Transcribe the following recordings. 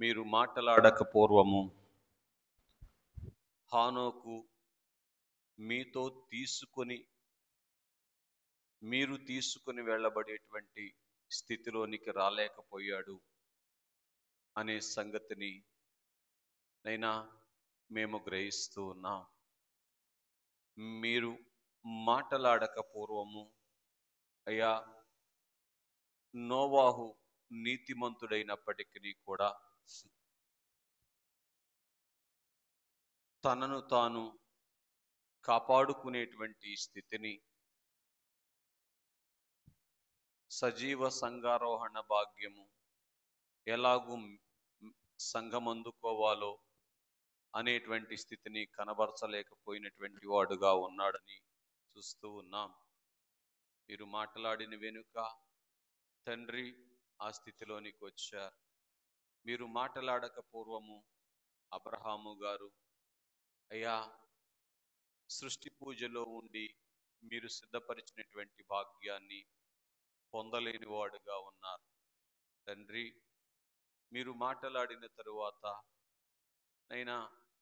మీరు మాటలాడక పూర్వము హానోకు మీతో మీరు తీసుకుని వెళ్ళబడేటువంటి స్థితిలోనికి రాలేకపోయాడు అనే సంగతిని నైనా మేము గ్రహిస్తూ ఉన్నాం. మీరు మాటలాడక పూర్వము అయ్యా నోవాహు నీతిమంతుడైనప్పటికీ కూడా తనను తాను కాపాడుకునేటువంటి స్థితిని, సజీవ సంఘారోహణ భాగ్యము ఎలాగూ సంఘం అందుకోవాలో అనేటువంటి స్థితిని కనబరచలేకపోయినటువంటి వాడుగా ఉన్నాడని చూస్తూ ఉన్నాం. మీరు మాట్లాడిన వెనుక తండ్రి ఆ స్థితిలోనికి వచ్చారు. మీరు మాట్లాడక పూర్వము అబ్రహాము గారు అయ్యా సృష్టి పూజలో ఉండి మీరు సిద్ధపరిచినటువంటి భాగ్యాన్ని పొందలేని వాడుగా ఉన్నారు. తండ్రి మీరు మాట్లాడిన తరువాత నైనా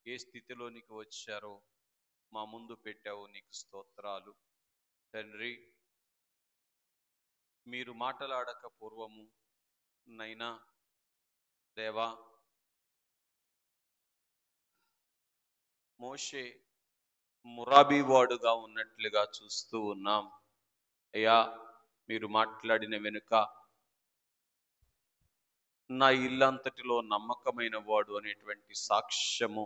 ఏ స్థితిలోనికి వచ్చారో మా ముందు పెట్టావు, నీకు స్తోత్రాలు. తండ్రి మీరు మాట్లాడక పూర్వము నైనా దేవా మోషే మురాబీ వాడుగా ఉన్నట్లుగా చూస్తూ ఉన్నాం. అయ్యా మీరు మాట్లాడిన వెనుక నా ఇల్లంతటిలో నమ్మకమైన వాడు అనేటువంటి సాక్ష్యము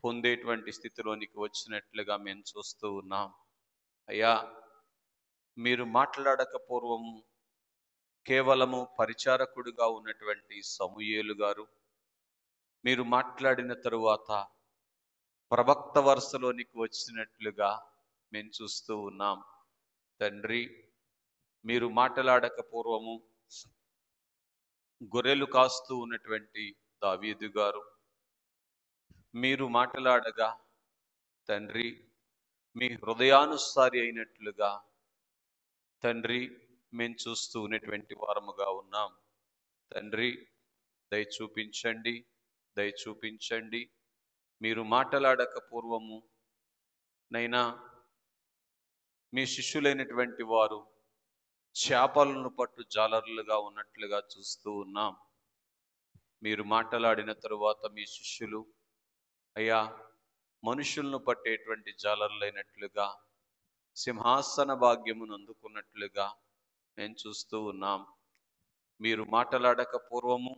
పొందేటువంటి స్థితిలోనికి వచ్చినట్లుగా మేము చూస్తూ ఉన్నాం. అయ్యా మీరు మాట్లాడక పూర్వము కేవలము పరిచారకుడుగా ఉన్నటువంటి సమూయేలు గారు మీరు మాట్లాడిన తరువాత ప్రవక్త వరుసలోనికి వచ్చినట్లుగా మేము చూస్తూ ఉన్నాం. తండ్రి మీరు మాట్లాడక పూర్వము గొర్రెలు కాస్తూ ఉన్నటువంటి దావీదు గారు మీరు మాట్లాడగా తండ్రి మీ హృదయానుసారి అయినట్లుగా తండ్రి మేము చూస్తూ ఉన్నటువంటి వారముగా ఉన్నాం. తండ్రి దయ చూపించండి. మీరు మాట్లాడక పూర్వము నైనా మీ శిష్యులైనటువంటి వారు చేపలను పట్టు జాలరులుగా ఉన్నట్లుగా చూస్తూ ఉన్నాం. మీరు మాట్లాడిన తరువాత మీ శిష్యులు అయ్యా మనుషులను పట్టేటువంటి జాలరులైనట్లుగా సింహాసన భాగ్యమును అందుకున్నట్లుగా మేము చూస్తూ ఉన్నాం. మీరు మాట్లాడక పూర్వము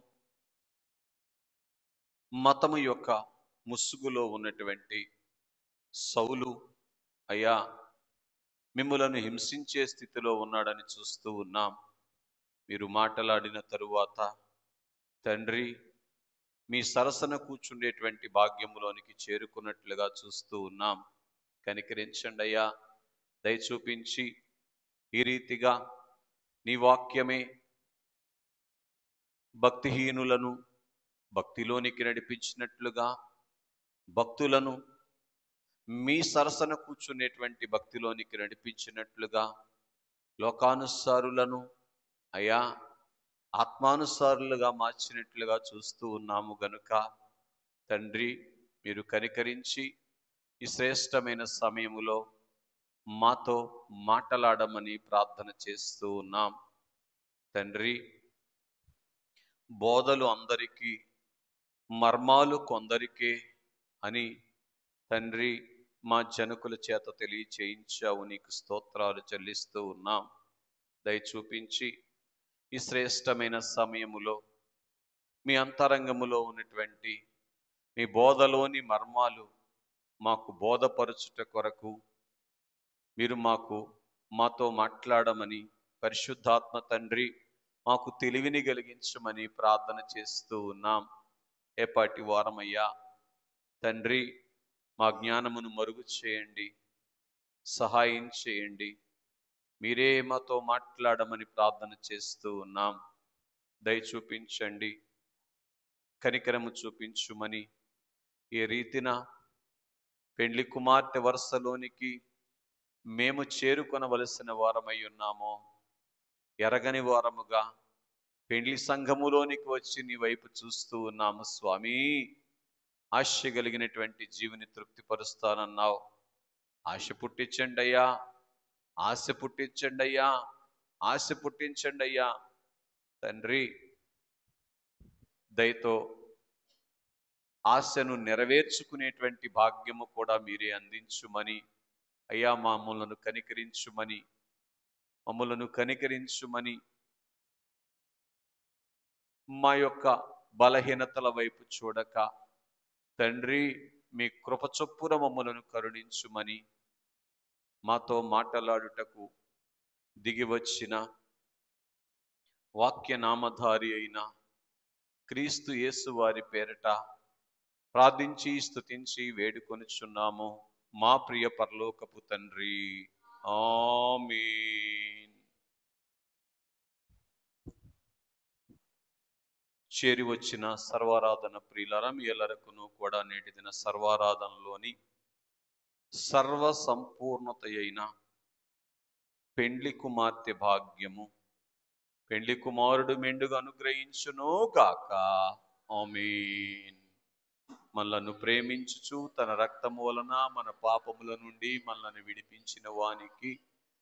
మతము యొక్క ముసుగులో ఉన్నటువంటి సౌలు అయ్యా మిమ్ములను హింసించే స్థితిలో ఉన్నాడని చూస్తూ ఉన్నాం. మీరు మాట్లాడిన తరువాత తండ్రి మీ సరసన కూర్చుండేటువంటి భాగ్యములోనికి చేరుకున్నట్లుగా చూస్తూ ఉన్నాం. కనికరించండి అయ్యా, దయ చూపించి ఈ రీతిగా నీ వాక్యమే భక్తిహీనులను భక్తిలోనికి నడిపించినట్లుగా, భక్తులను మీ సరసన కూర్చునేటువంటి భక్తిలోనికి నడిపించినట్లుగా, లోకానుసారులను అయ్యా ఆత్మానుసారులుగా మార్చినట్లుగా చూస్తూ ఉన్నాము గనుక తండ్రి మీరు కనికరించి ఈ శ్రేష్టమైన సమయములో మాతో మాట్లాడమని ప్రార్థన చేస్తూ ఉన్నాం. తండ్రి బోధలు అందరికీ మర్మాలు కొందరికే అని తండ్రి మా జనకుల చేత తెలియచేయించావు, నీకు స్తోత్రాలు చెల్లిస్తూ ఉన్నాం. దయ చూపించి ఈ శ్రేష్టమైన సమయములో మీ అంతరంగములో ఉన్నటువంటి మీ బోధలోని మర్మాలు మాకు బోధపరచుట కొరకు మీరు మాతో మాట్లాడమని పరిశుద్ధాత్మ తండ్రి మాకు తెలివిని కలిగించమని ప్రార్థన చేస్తూ ఉన్నాం. ఏపాటి వారమయ్యా తండ్రి మా జ్ఞానమును మరుగు చేయండి, సహాయం చేయండి. మీరే మాతో మాట్లాడమని ప్రార్థన చేస్తూ ఉన్నాం. దయ చూపించండి, కనికరము చూపించుమని ఏ రీతిన పెండ్లి కుమార్తె వరుసలోనికి మేము చేరుకొనవలసిన వారమై ఉన్నామో ఎరగని వారముగా పెండ్లి సంఘములోనికి వచ్చి నీ వైపు చూస్తూ ఉన్నాము స్వామి. ఆశ కలిగినటువంటి జీవిని తృప్తిపరుస్తానన్నావు. ఆశ పుట్టించండి అయ్యా, ఆశ పుట్టించండి అయ్యా, ఆశ పుట్టించండి అయ్యా. తండ్రి, దయతో ఆశను నెరవేర్చుకునేటువంటి భాగ్యము కూడా మీరే అందించుమని అయ్యా, మమ్మలను కనికరించుమని మా యొక్క బలహీనతల వైపు చూడక తండ్రి, మీ కృప చొప్పున మమ్మలను కరుణించుమని మాతో మాట్లాడుటకు దిగి వచ్చిన వాక్యనామధారి అయిన క్రీస్తు యేసు వారి పేరట ప్రార్థించి స్తుతించి వేడుకొనుచున్నాము మా ప్రియ పరలోకపు తండ్రి. ఆమేన్. చేరి వచ్చిన సర్వారాధన ప్రియులారా, మీ ఎల్లరకును కూడా నేటి దిన సర్వారాధనలోని సర్వ సంపూర్ణత అయిన పెండ్లి కుమార్తె భాగ్యము పెండ్లి కుమారుడు మెండుగా అనుగ్రహించును గాక. ఆమేన్. మనలను ప్రేమించుచు తన రక్తము వలన మన పాపముల నుండి మనల్ని విడిపించిన వానికి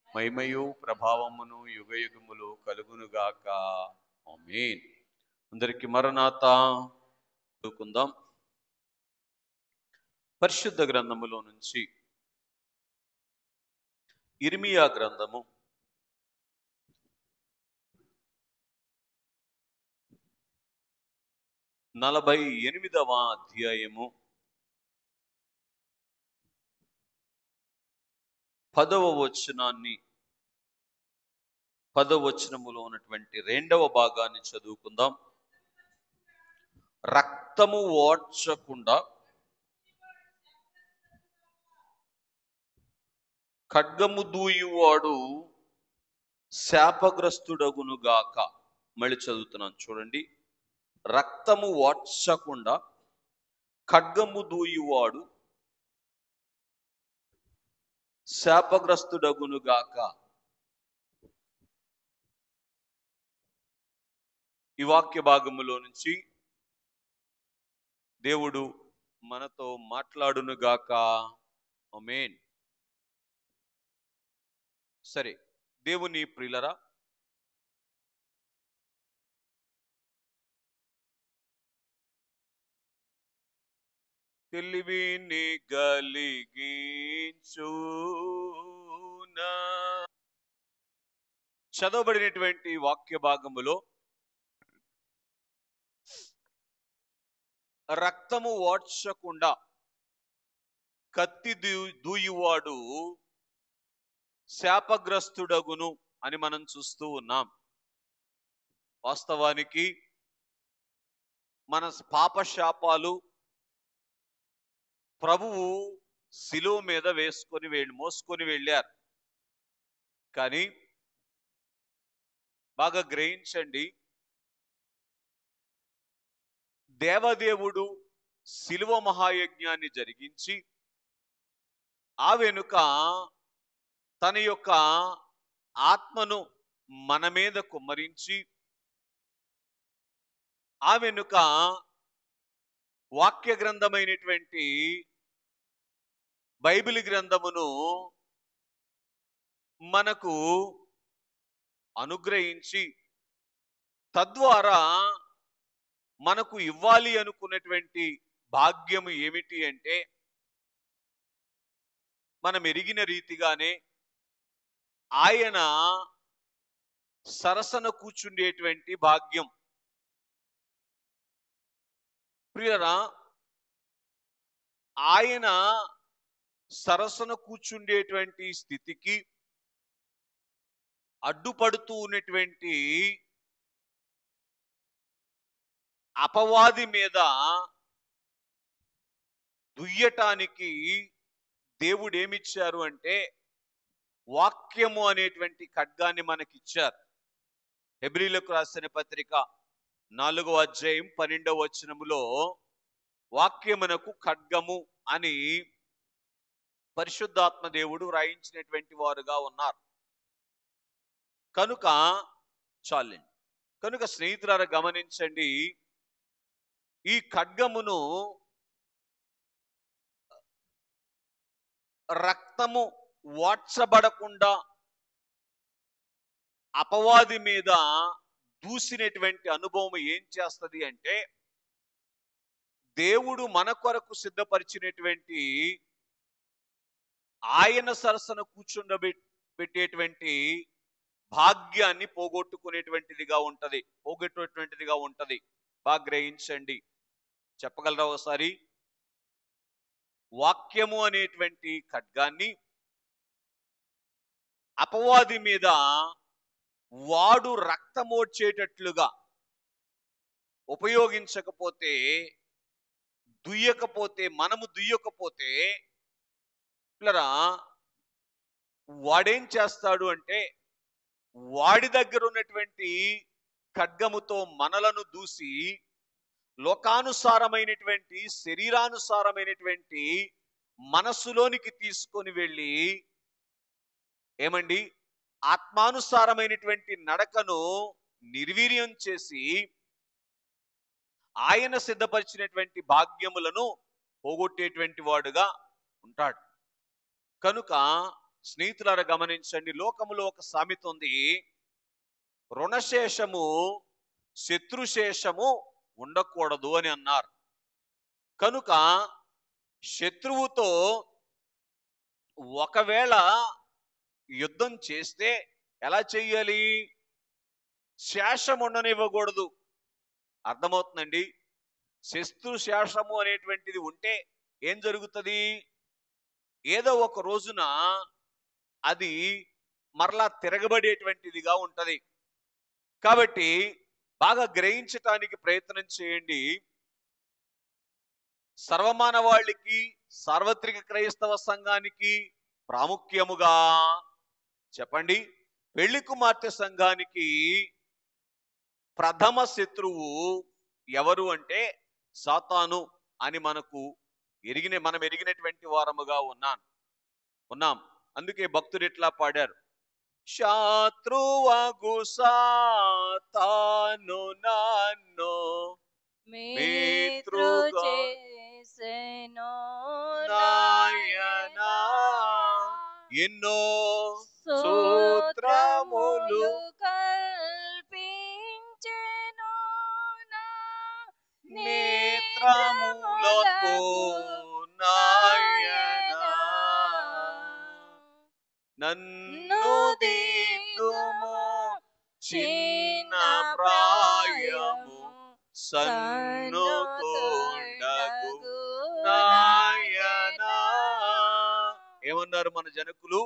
మహిమయు ప్రభావమును యుగయుగములు కలుగునుగాక. ఆమేన్. అందరికి మరణాత చదువుకుందాం. పరిశుద్ధ గ్రంథములో నుంచి ఇర్మియా గ్రంథము 48వ అధ్యాయము 10వ వచనములో ఉన్నటువంటి 2వ భాగాన్ని చదువుకుందాం. రక్తము ఓడ్చకుండా ఖడ్గము దూయువాడు శాపగ్రస్తుడగునుగాక. మళ్ళీ చదువుతున్నాను, చూడండి. రక్తము ఓడ్చకుండా ఖడ్గము దూయువాడు శాపగ్రస్తుడగునుగాక. ఈ వాక్య భాగములో నుంచి దేవుడు మనతో మాట్లాడునుగాక. ఆమేన్. సరే, దేవుని ప్రియులరా, తెలివిని గలిగించునా చదవబడినటువంటి వాక్య భాగములో రక్తము ఓడ్చకుండా కత్తి దూయువాడు శాపగ్రస్తుడగును అని మనం చూస్తూ ఉన్నాం. వాస్తవానికి మన పాపశాపాలు ప్రభువు శిలువ మీద మోసుకొని వెళ్ళారు. కానీ బాగా గ్రహించండి, దేవదేవుడు శిలువ మహాయజ్ఞాన్ని జరిగించి ఆ వెనుక తన యొక్క ఆత్మను మన మీద కుమ్మరించి ఆ వెనుక వాక్య గ్రంథమైనటువంటి బైబిల్ గ్రంథమును మనకు అనుగ్రహించి తద్వారా మనకు ఇవ్వాలి అనుకున్నటువంటి భాగ్యము ఏమిటి అంటే, మనం ఎరిగిన రీతిగానే ఆయన సరసన కూర్చుండేటువంటి భాగ్యం. ప్రియరా, ఆయన సరసన కూర్చుండేటువంటి స్థితికి అడ్డుపడుతూ ఉన్నటువంటి అపవాది మీద దుయ్యటానికి దేవుడు ఏమిచ్చారు అంటే వాక్యము అనేటువంటి ఖడ్గాన్ని మనకిచ్చారు. హెబ్రీలకు రాసిన పత్రిక 4వ అధ్యాయం 12వ వచనములో వాక్యమునకు ఖడ్గము అని పరిశుద్ధాత్మ దేవుడు వ్రాయించినటువంటి వారుగా ఉన్నారు. కనుక చాలండి, కనుక స్నేహితులారా గమనించండి, ఈ ఖడ్గమును రక్తము వాడ్చబడకుండా అపవాది మీద దూసినటువంటి అనుభవం ఏం చేస్తుంది అంటే, దేవుడు మన కొరకు సిద్ధపరిచినటువంటి ఆయన సరసన పెట్టేటువంటి భాగ్యాన్ని పోగొట్టేటువంటిదిగా ఉంటది. బాగా గ్రహించండి. చెప్పగలరా ఒకసారి? వాక్యము అనేటువంటి ఖడ్గాన్ని అపవాది మీద వాడు రక్తమోడ్చేటట్లుగా ఉపయోగించకపోతే, మనము దుయ్యకపోతే పిల్లరా, వాడేం చేస్తాడు అంటే, వాడి దగ్గర ఉన్నటువంటి ఖడ్గముతో మనలను దూసి లోకానుసారమైనటువంటి శరీరానుసారమైనటువంటి మనస్సులోనికి తీసుకొని వెళ్ళి ఏమండి ఆత్మానుసారమైనటువంటి నడకను నిర్వీర్యం చేసి ఆయన సిద్ధపరిచినటువంటి భాగ్యములను పోగొట్టేటువంటి వాడుగా ఉంటాడు. కనుక స్నేహితులారా గమనించండి, లోకములో ఒక సామెత ఉంది, రుణశేషము శత్రుశేషము ఉండకూడదు అని అన్నారు. కనుక శత్రువుతో ఒకవేళ యుద్ధం చేస్తే ఎలా చెయ్యాలి? శేషం ఉండనివ్వకూడదు. అర్థమవుతుందండి? శత్రు శేషము అనేటువంటిది ఉంటే ఏం జరుగుతుంది? ఏదో ఒక రోజున అది మరలా తిరగబడేటువంటిదిగా ఉంటది. కాబట్టి బాగా గ్రహించటానికి ప్రయత్నం చేయండి. సర్వమానవాళికి, సార్వత్రిక క్రైస్తవ సంఘానికి ప్రాముఖ్యముగా చెప్పండి, పెళ్లి కుమార్తె సంఘానికి ప్రథమ శత్రువు ఎవరు అంటే సాతాను అని మనం ఎరిగినటువంటి వారముగా ఉన్నాం. అందుకే భక్తుడు ఇట్లా పాడారు, శత్రువగు సాతాను నన్ను మిత్రు చేసెను నాయనా, ఎన్నో సూత్రములు కల్పించెను నా నేత్రములకు నాయనా, నన్ను దిద్దుము చిన్న ప్రాయము సన్నుతుండగు నాయనా. ఏమన్నారు మన జనకులు?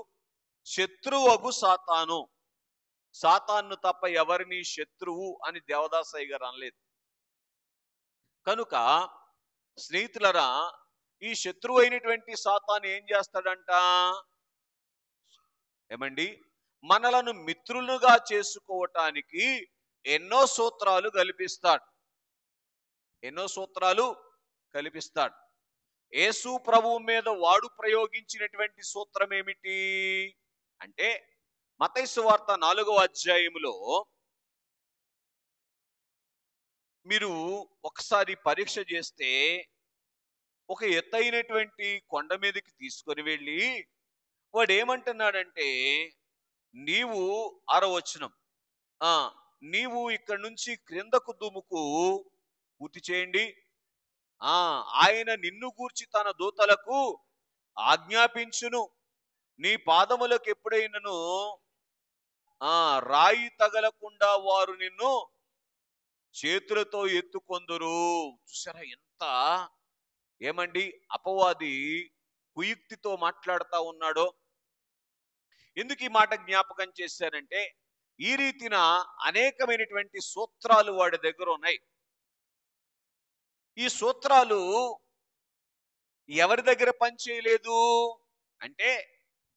శత్రువగు సాతాను. సాతాను తప్ప ఎవరిని శత్రువు అని దేవదాసయ్య గారు అనలేదు. కనుక స్నేహితులరా, ఈ శత్రువు అయినటువంటి సాతాను ఏం చేస్తాడంట? ఏమండి, మనలను మిత్రులుగా చేసుకోవటానికి ఎన్నో సూత్రాలు కల్పిస్తాడు. యేసు ప్రభువు మీద వాడు ప్రయోగించినటువంటి సూత్రం ఏమిటి అంటే, మత్తయి సువార్త 4వ అధ్యాయములో మీరు ఒకసారి పరీక్ష చేస్తే, ఒక ఎత్తైనటువంటి కొండ మీదకి తీసుకొని వెళ్ళి వాడు ఏమంటున్నాడంటే, నీవు 6వ వచనం, నీవు ఇక్కడి నుంచి క్రిందకు దుముకు, పూర్తి చేయండి. ఆయన నిన్ను గూర్చి తన దూతలకు ఆజ్ఞాపించును, నీ పాదములకు ఎప్పుడైనను రాయి తగలకుండా వారు నిన్ను చేతులతో ఎత్తుకొందురు. చూసారా ఎంత ఏమండి అపవాది కుయుక్తితో మాట్లాడుతూ ఉన్నాడో? ఎందుకు ఈ మాట జ్ఞాపకం చేశారంటే, ఈ రీతిన అనేకమైనటువంటి సూత్రాలు వాడి దగ్గర ఉన్నాయి. ఈ సూత్రాలు ఎవరి దగ్గర పనిచేయలేదు అంటే,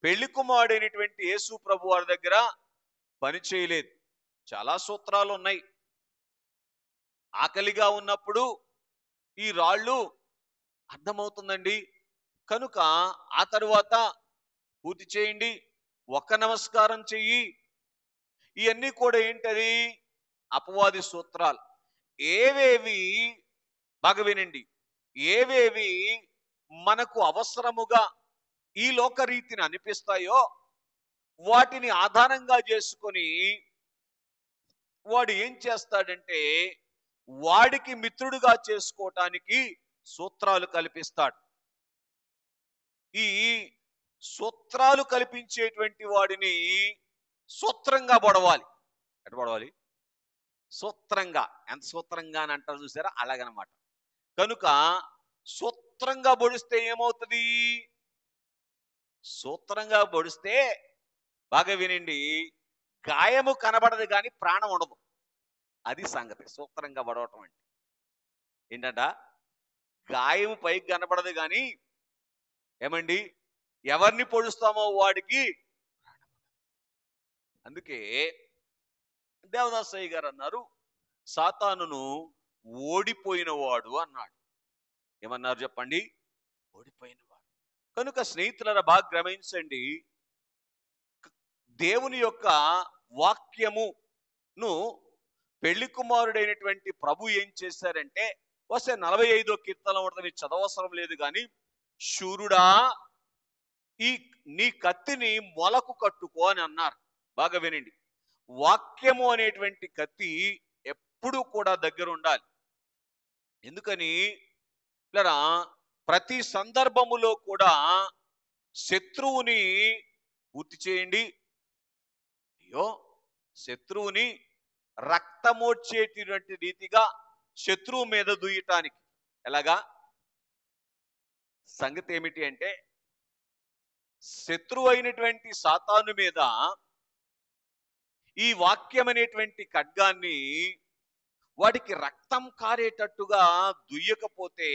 పెళ్లి కుమారుడైనటువంటి యేసు ప్రభు వారి దగ్గర పనిచేయలేదు. చాలా సూత్రాలు ఉన్నాయి. ఆకలిగా ఉన్నప్పుడు ఈ రాళ్ళు, అర్థమవుతుందండి? కనుక ఆ తరువాత పూర్తి చేయండి, ఒక్క నమస్కారం చెయ్యి, ఇవన్నీ కూడా ఏంటది? అపవాది సూత్రాలు ఏవేవి, బాగా వినండి, ఏవేవి మనకు అవసరముగా ఈ లోకరీతిని అనిపిస్తాయో వాటిని ఆధారంగా చేసుకొని వాడు ఏం చేస్తాడంటే వాడికి మిత్రుడుగా చేసుకోవటానికి సూత్రాలు కల్పిస్తాడు. ఈ సూత్రాలు కల్పించేటువంటి వాడిని సూత్రంగా పొడవాలి. ఎట్లా పొడవాలి? సూత్రంగా. ఎంత సూత్రంగా అని అంటారు చూసారా, అలాగనమాట. కనుక సూత్రంగా పొడిస్తే ఏమవుతుంది? సూత్రంగా పొడిస్తే బాగా వినండి, గాయము కనబడదు కానీ ప్రాణం ఉండదు. అది సంగతి. సూత్రంగా పడవటం అంటే ఏంటంట, గాయము పైకి కనబడదు కానీ ఏమండి ఎవరిని పొడుస్తామో వాడికి. అందుకే దేవదాసయ్య గారు అన్నారు, సాతానును ఓడిపోయినవాడు అన్నాడు. ఏమన్నారు చెప్పండి? ఓడిపోయినవాడు. కనుక స్నేహితులారా బాగా గమనించండి, దేవుని యొక్క వాక్యమును పెళ్లి కుమారుడైనటువంటి ప్రభు ఏం చేశారంటే, వస్తే 45వ కీర్తన ఉంటుంది, చదవసరం లేదు కానీ, శూరుడా ఈ నీ కత్తిని మొలకు కట్టుకో అని అన్నారు. బాగా వినండి, వాక్యము అనేటువంటి కత్తి ఎప్పుడూ కూడా దగ్గర ఉండాలి. ఎందుకని ఇలా ప్రతి సందర్భములో కూడా శత్రువుని పూర్తి చేయండి. అయ్యో, శత్రువుని రక్తమోడ్చేటువంటి రీతిగా శత్రువు మీద దుయ్యటానికి ఎలాగా? సంగతి ఏమిటి అంటే, శత్రువు అయినటువంటి సాతాను మీద ఈ వాక్యం అనేటువంటి ఖడ్గాన్ని వాడికి రక్తం కారేటట్టుగా దుయ్యకపోతే,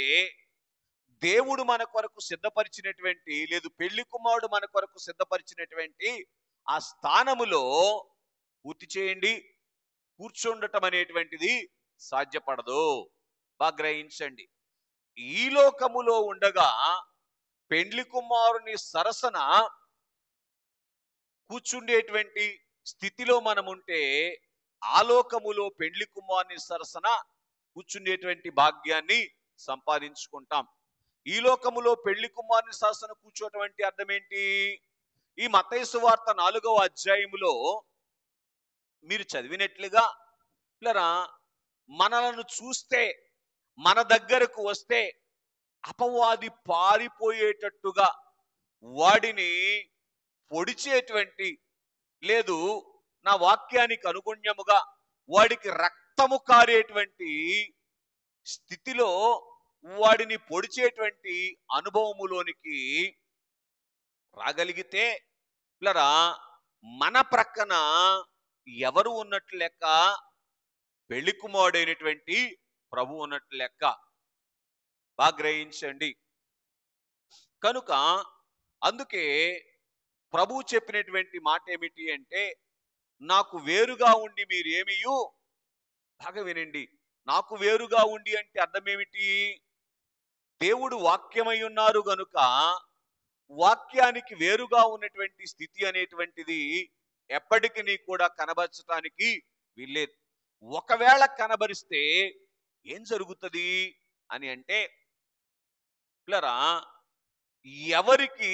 దేవుడు మన కొరకు సిద్ధపరిచినటువంటి, లేదు పెళ్లి కుమారుడు మన కొరకు సిద్ధపరిచినటువంటి ఆ స్థానములో పూర్తి చేయండి, కూర్చుండటం అనేటువంటిది సాధ్యపడదు. బాగా గ్రహించండి. ఈ లోకములో ఉండగా పెండ్లి కుమారుని సరసన కూర్చుండేటువంటి స్థితిలో మనం ఉంటే, ఆ లోకములో పెండ్లి కుమారుని సరసన కూర్చుండేటువంటి భాగ్యాన్ని సంపాదించుకుంటాం. ఈ లోకములో పెళ్లి కుమారుని సరసన కూర్చోవటం అంటే అర్థం ఏంటి? ఈ మత్తయి సువార్త 4వ అధ్యాయములో మీరు చదివినట్లుగా పిల్లరా, మనలను చూస్తే, మన దగ్గరకు వస్తే అపవాది పారిపోయేటట్టుగా వాడిని పొడిచేటువంటి, లేదు నా వాక్యానికి అనుగుణ్యముగా వాడికి రక్తము కారేటువంటి స్థితిలో వాడిని పొడిచేటువంటి అనుభవములోనికి రాగలిగితే పిల్లరా, మన ప్రక్కన ఎవరు ఉన్నట్లు లెక్క? పెళ్లి కుమారుడైనటువంటి ప్రభు ఉన్నట్లు లెక్క. బాగా గ్రహించండి. కనుక అందుకే ప్రభు చెప్పినటువంటి మాట ఏమిటి అంటే, నాకు వేరుగా ఉండి మీరేమియు, బాగా వినండి, నాకు వేరుగా ఉండి అంటే అర్థం ఏమిటి? దేవుడు వాక్యమై ఉన్నారు గనుక వాక్యానికి వేరుగా ఉన్నటువంటి స్థితి అనేటువంటిది ఎప్పటికీ కూడా కనబరచడానికి వీల్లేదు. ఒకవేళ కనబరిస్తే ఏం జరుగుతుంది అని అంటే, పిల్లరా, ఎవరికి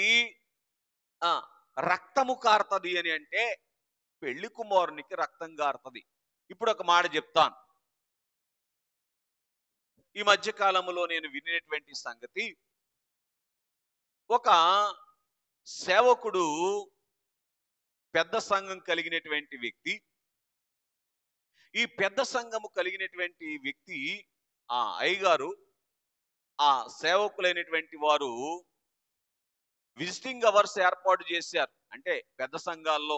రక్తము కారుతుంది అని అంటే, పెళ్లి కుమారునికి రక్తం కారుతుంది. ఇప్పుడు ఒక మాట చెప్తాను. ఈ మధ్య కాలంలో నేను వినేటువంటి సంగతి, ఒక సేవకుడు, పెద్ద సంఘం కలిగినటువంటి వ్యక్తి, ఈ పెద్ద సంఘము కలిగినటువంటి వ్యక్తి, ఆ అయ్యగారు, ఆ సేవకులైనటువంటి వారు విజిటింగ్ అవర్స్ ఏర్పాటు చేశారు. అంటే పెద్ద సంఘాల్లో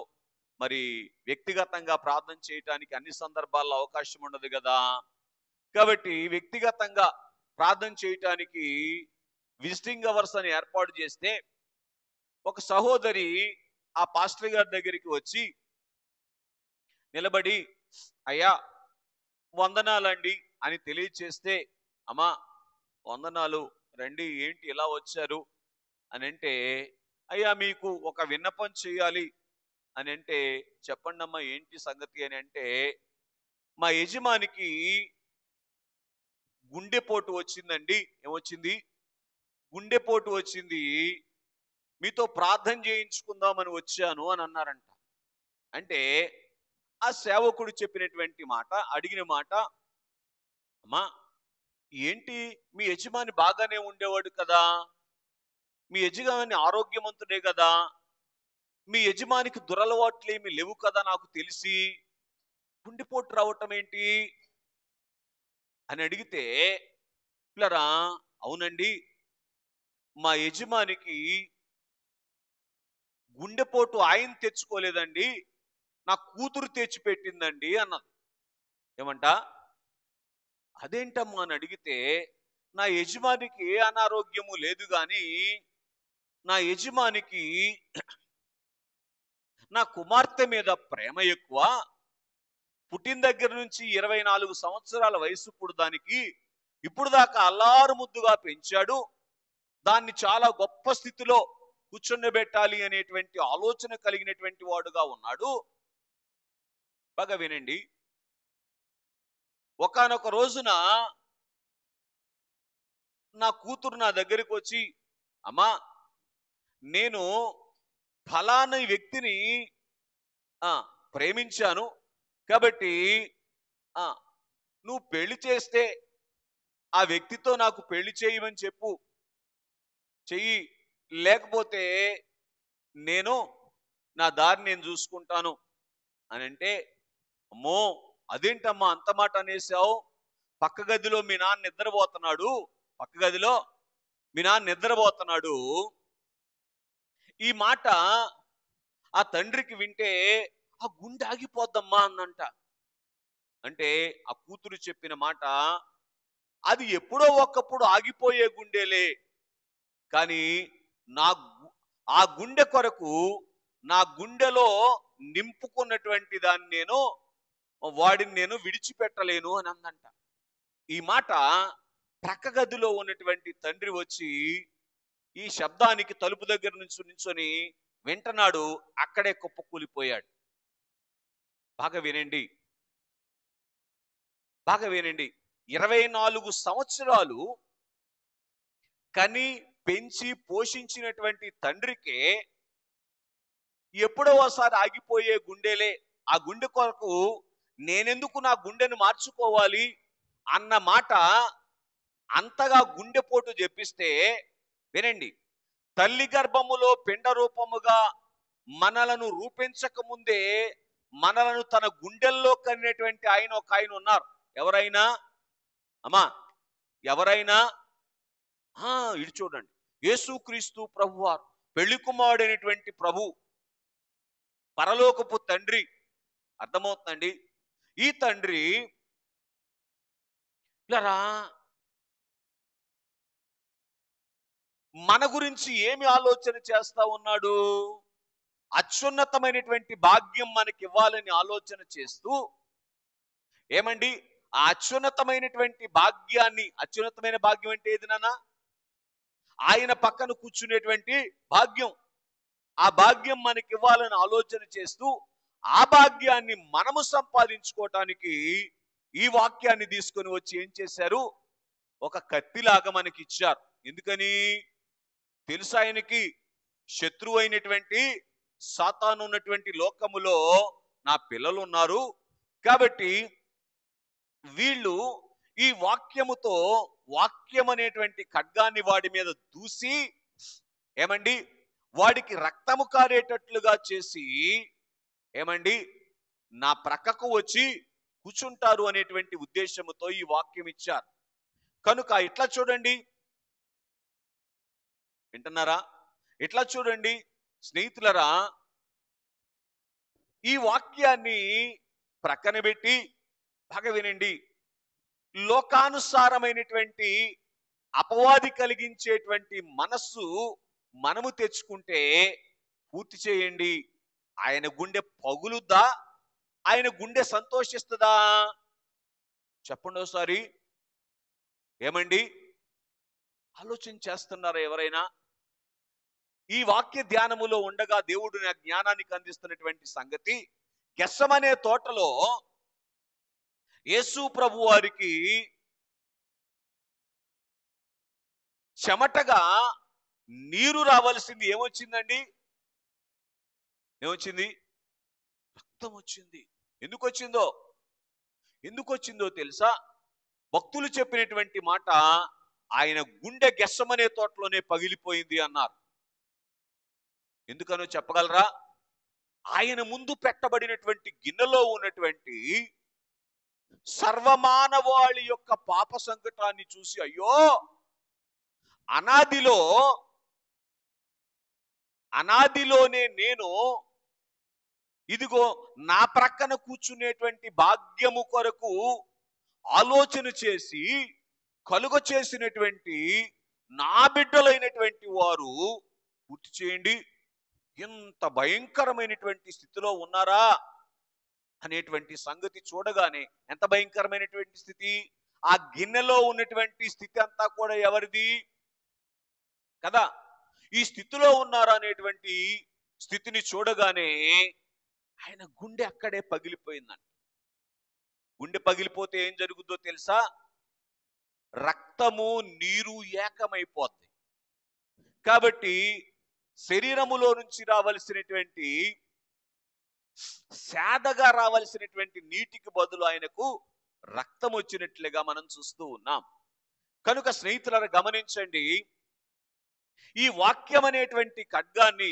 మరి వ్యక్తిగతంగా ప్రార్థన చేయటానికి అన్ని సందర్భాల్లో అవకాశం ఉండదు కదా. కాబట్టి వ్యక్తిగతంగా ప్రార్థన చేయటానికి విజిటింగ్ అవర్స్ అని ఏర్పాటు చేస్తే, ఒక సహోదరి ఆ పాస్టర్ గారి దగ్గరికి వచ్చి నిలబడి, అయ్యా వందనాలండి అని తెలియచేస్తే, అమ్మా వందనాలు, రండి, ఏంటి ఇలా వచ్చారు అని అంటే, అయ్యా మీకు ఒక విన్నపం చేయాలి అని అంటే, చెప్పండి అమ్మా ఏంటి సంగతి అని అంటే, మా యజమానికి గుండెపోటు వచ్చిందండి. ఏమొచ్చింది? గుండెపోటు వచ్చింది. మీతో ప్రార్థన చేయించుకుందామని వచ్చాను అని అన్నారంట. అంటే ఆ సేవకుడు చెప్పినటువంటి మాట, అడిగిన మాట, అమ్మా ఏంటి, మీ యజమాని బాగానే ఉండేవాడు కదా, మీ యజమాని ఆరోగ్యవంతుడే కదా, మీ యజమానికి దురలవాట్లేమి లేవు కదా నాకు తెలిసి, గుండెపోటు రావటం ఏంటి అని అడిగితే, పిల్లరా అవునండి, మా యజమానికి గుండెపోటు ఆయన తెచ్చుకోలేదండి, నా కూతురు తెచ్చిపెట్టిందండి అన్నది. ఏమంట? అదేంటమ్మా అని అడిగితే, నా యజమానికి ఏ అనారోగ్యము లేదు గాని నా యజమానికి నా కుమార్తె మీద ప్రేమ ఎక్కువ. పుట్టిన దగ్గర నుంచి 24 సంవత్సరాల వయసు ఇప్పుడు దానికి, ఇప్పుడు దాకా అల్లారు ముద్దుగా పెంచాడు. దాన్ని చాలా గొప్ప స్థితిలో కూర్చుండబెట్టాలి అనేటువంటి ఆలోచన కలిగినటువంటి వాడుగా ఉన్నాడు. బాగా వినండి. ఒకానొక రోజున నా కూతురు నా దగ్గరికి వచ్చి, అమ్మా నేను ఫలానా వ్యక్తిని ఆ ప్రేమించాను కాబట్టి ఆ నువ్వు పెళ్లి చేస్తే ఆ వ్యక్తితో నాకు పెళ్లి చేయమని చెప్పు, చెయ్యి, లేకపోతే నేను నా దారి నేను చూసుకుంటాను అని అంటే, అమ్మో అదేంటమ్మా అంత మాట అనేసావు, పక్క గదిలో మీ నాన్న నిద్రపోతున్నాడు, పక్క గదిలో మీ నాన్న నిద్రపోతున్నాడు. ఈ మాట ఆ తండ్రికి వింటే ఆ గుండె ఆగిపోద్దమ్మా అందంట. అంటే ఆ కూతురు చెప్పిన మాట, అది ఎప్పుడో ఒకప్పుడు ఆగిపోయే గుండెలే, కానీ నా ఆ గుండె కొరకు నా గుండెలో నింపుకున్నటువంటి దాన్ని వాడిని నేను విడిచిపెట్టలేను అని అందంట. ఈ మాట ప్రక్క గదిలో ఉన్నటువంటి తండ్రి వచ్చి ఈ శబ్దానికి తలుపు దగ్గర నుంచి నించొని వింటనాడు. అక్కడే కుప్పకూలిపోయాడు. బాగా వినండి, బాగా వినండి. 24 సంవత్సరాలు కని పెంచి పోషించినటువంటి తండ్రికే ఎప్పుడో ఒకసారి ఆగిపోయే గుండెలే, ఆ గుండె కొరకు నేనెందుకు నా గుండెను మార్చుకోవాలి అన్న మాట అంతగా గుండెపోటు చెప్పిస్తే, వినండి, తల్లి గర్భములో పిండ రూపముగా మనలను రూపించక ముందే మనలను తన గుండెల్లో కన్నటువంటి ఒక ఆయన ఉన్నారు. ఎవరైనా అమ్మా, ఎవరైనా ఇటు చూడండి, యేసుక్రీస్తు ప్రభువారు, పెళ్లి కుమారుడైనటువంటి ప్రభు, పరలోకపు తండ్రి. అర్థమవుతుందండి? ఈ తండ్రి పిల్లరా మన గురించి ఏమి ఆలోచన చేస్తా ఉన్నాడు? అత్యున్నతమైనటువంటి భాగ్యం మనకి ఇవ్వాలని ఆలోచన చేస్తూ, ఏమండి, ఆ అత్యున్నతమైనటువంటి భాగ్యాన్ని, అత్యున్నతమైన భాగ్యం అంటే ఏది నాన్న? ఆయన పక్కన కూర్చునేటువంటి భాగ్యం. ఆ భాగ్యం మనకి ఇవ్వాలని ఆలోచన చేస్తూ, ఆ భాగ్యాన్ని మనము సంపాదించుకోవటానికి ఈ వాక్యాన్ని తీసుకొని వచ్చి ఏం చేశారు? ఒక కత్తిలాగా మనకి ఇచ్చారు. ఎందుకని? తెలుసు ఆయనకి, శత్రువు అయినటువంటి సాతాను ఉన్నటువంటి లోకములో నా పిల్లలు ఉన్నారు కాబట్టి వీళ్ళు ఈ వాక్యముతో, వాక్యం అనేటువంటి ఖడ్గాన్ని వాడి మీద దూసి, ఏమండి, వాడికి రక్తము కారేటట్లుగా చేసి, ఏమండి, నా ప్రక్కకు వచ్చి కూర్చుంటారు అనేటువంటి ఉద్దేశముతో ఈ వాక్యం ఇచ్చారు. కనుక ఇట్లా చూడండి, వింటున్నారా? ఇట్లా చూడండి స్నేహితులరా, ఈ వాక్యాన్ని ప్రక్కన పెట్టి బాగా వినండి, లోకానుసారమైనటువంటి అపవాది కలిగించేటువంటి మనస్సు మనము తెచ్చుకుంటే పూర్తి చేయండి. ఆయన గుండె పగులుద్దా? ఆయన గుండె సంతోషిస్తుందా? చెప్పండి ఒకసారి. ఏమండి, ఆలోచన చేస్తున్నారా ఎవరైనా? ఈ వాక్య ధ్యానములో ఉండగా దేవుడు నా జ్ఞానానికి అందిస్తున్నటువంటి సంగతి, గెస్సమనే తోటలో యేసు ప్రభు వారికి చెమటగా నీరు రావాల్సింది ఏమొచ్చిందండి? ఏమొచ్చింది? రక్తం వచ్చింది. ఎందుకు వచ్చిందో? ఎందుకు వచ్చిందో తెలుసా? భక్తులు చెప్పినటువంటి మాట, ఆయన గుండె గెస్సమనే తోటలోనే పగిలిపోయింది అన్నారు. ఎందుకనో చెప్పగలరా? ఆయన ముందు పెట్టబడినటువంటి గిన్నెలో ఉన్నటువంటి సర్వమానవాళి యొక్క పాప సంకటాన్ని చూసి, అయ్యో, అనాదిలో అనాదిలోనే నేను ఇదిగో నా ప్రక్కన కూర్చునేటువంటి భాగ్యము కొరకు ఆలోచన చేసి కలుగ చేసినటువంటి నా బిడ్డలైనటువంటి వారు పూర్తి చేయండి, ఎంత భయంకరమైనటువంటి స్థితిలో ఉన్నారా అనేటువంటి సంగతి చూడగానే, ఎంత భయంకరమైనటువంటి స్థితి! ఆ గిన్నెలో ఉన్నటువంటి స్థితి అంతా కూడా ఎవరిది కదా? ఈ స్థితిలో ఉన్నారా అనేటువంటి స్థితిని చూడగానే ఆయన గుండె అక్కడే పగిలిపోయిందంట. గుండె పగిలిపోతే ఏం జరుగుతుందో తెలుసా? రక్తము నీరు ఏకమైపోద్ది. కాబట్టి శరీరములో నుంచి రావలసినటువంటి సేదగా రావలసినటువంటి నీటికి బదులు ఆయనకు రక్తం వచ్చినట్లుగా మనం చూస్తూ ఉన్నాం. కనుక స్నేహితులను గమనించండి, ఈ వాక్యం అనేటువంటి ఖడ్గాన్ని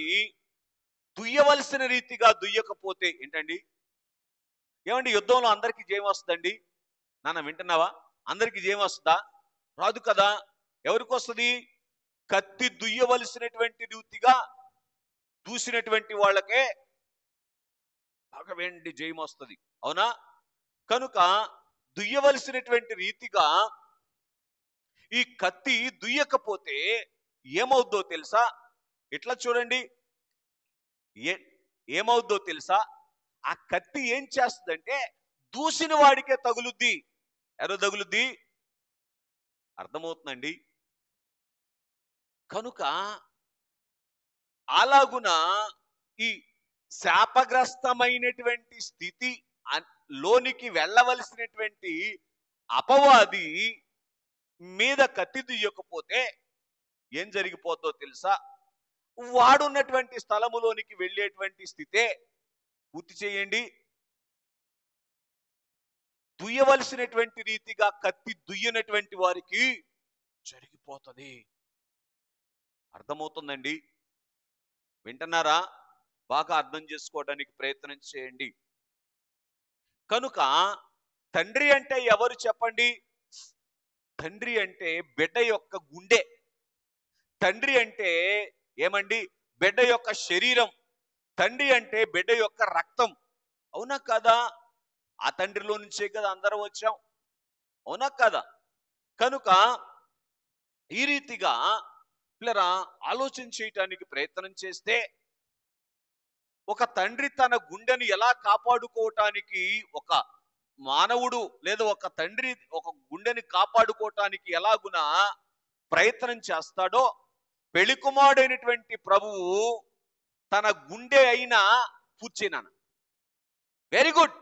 దుయ్యవలసిన రీతిగా దుయ్యకపోతే ఏంటండి? ఏమండి, యుద్ధంలో అందరికీ జయం వస్తుందండి? నాన్న వింటున్నావా? అందరికీ జయం వస్తుందా? రాదు కదా. ఎవరికి వస్తుంది? కత్తి దుయ్యవలసినటువంటి రీతిగా దూసినటువంటి వాళ్ళకే బాగా వెండి జయం వస్తుంది, అవునా? కనుక దుయ్యవలసినటువంటి రీతిగా ఈ కత్తి దుయ్యకపోతే ఏమవుద్దో తెలుసా? ఇట్లా చూడండి, ఏమవుద్దో తెలుసా? ఆ కత్తి ఏం చేస్తుందంటే దూసిన వాడికే తగులుద్ది. ఎవరో తగులుద్ది? అర్థమవుతుందండి? కనుక అలాగున ఈ శాపగ్రస్తమైనటువంటి స్థితి లోనికి వెళ్ళవలసినటువంటి అపవాది మీద కత్తి దుయ్యకపోతే ఏం జరిగిపోద్దో తెలుసా? వాడున్నటువంటి స్థలములోనికి వెళ్ళేటువంటి స్థితే పూర్తి చేయండి. దుయ్యవలసినటువంటి రీతిగా కత్తి దుయ్యనటువంటి వారికి జరిగిపోతుంది. అర్థమవుతుందండి? వింటున్నారా? బాగా అర్థం చేసుకోవడానికి ప్రయత్నం చేయండి. కనుక తండ్రి అంటే ఎవరు చెప్పండి? తండ్రి అంటే బిడ్డ యొక్క గుండె. తండ్రి అంటే ఏమండి? బిడ్డ యొక్క శరీరం. తండ్రి అంటే బిడ్డ యొక్క రక్తం. అవునా కాదా? ఆ తండ్రిలో నుంచే కదా అందరం వచ్చాం, అవునా కాదా? కనుక ఈ రీతిగా పిల్లరా ఆలోచన చేయటానికి ప్రయత్నం చేస్తే, ఒక తండ్రి తన గుండెను ఎలా కాపాడుకోవటానికి, ఒక మానవుడు లేదా ఒక తండ్రి ఒక గుండెని కాపాడుకోవటానికి ఎలాగున ప్రయత్నం చేస్తాడో, పెళ్లికుమారుడైనటువంటి ప్రభువు తన గుండె అయినా పూర్చేనా? Very good.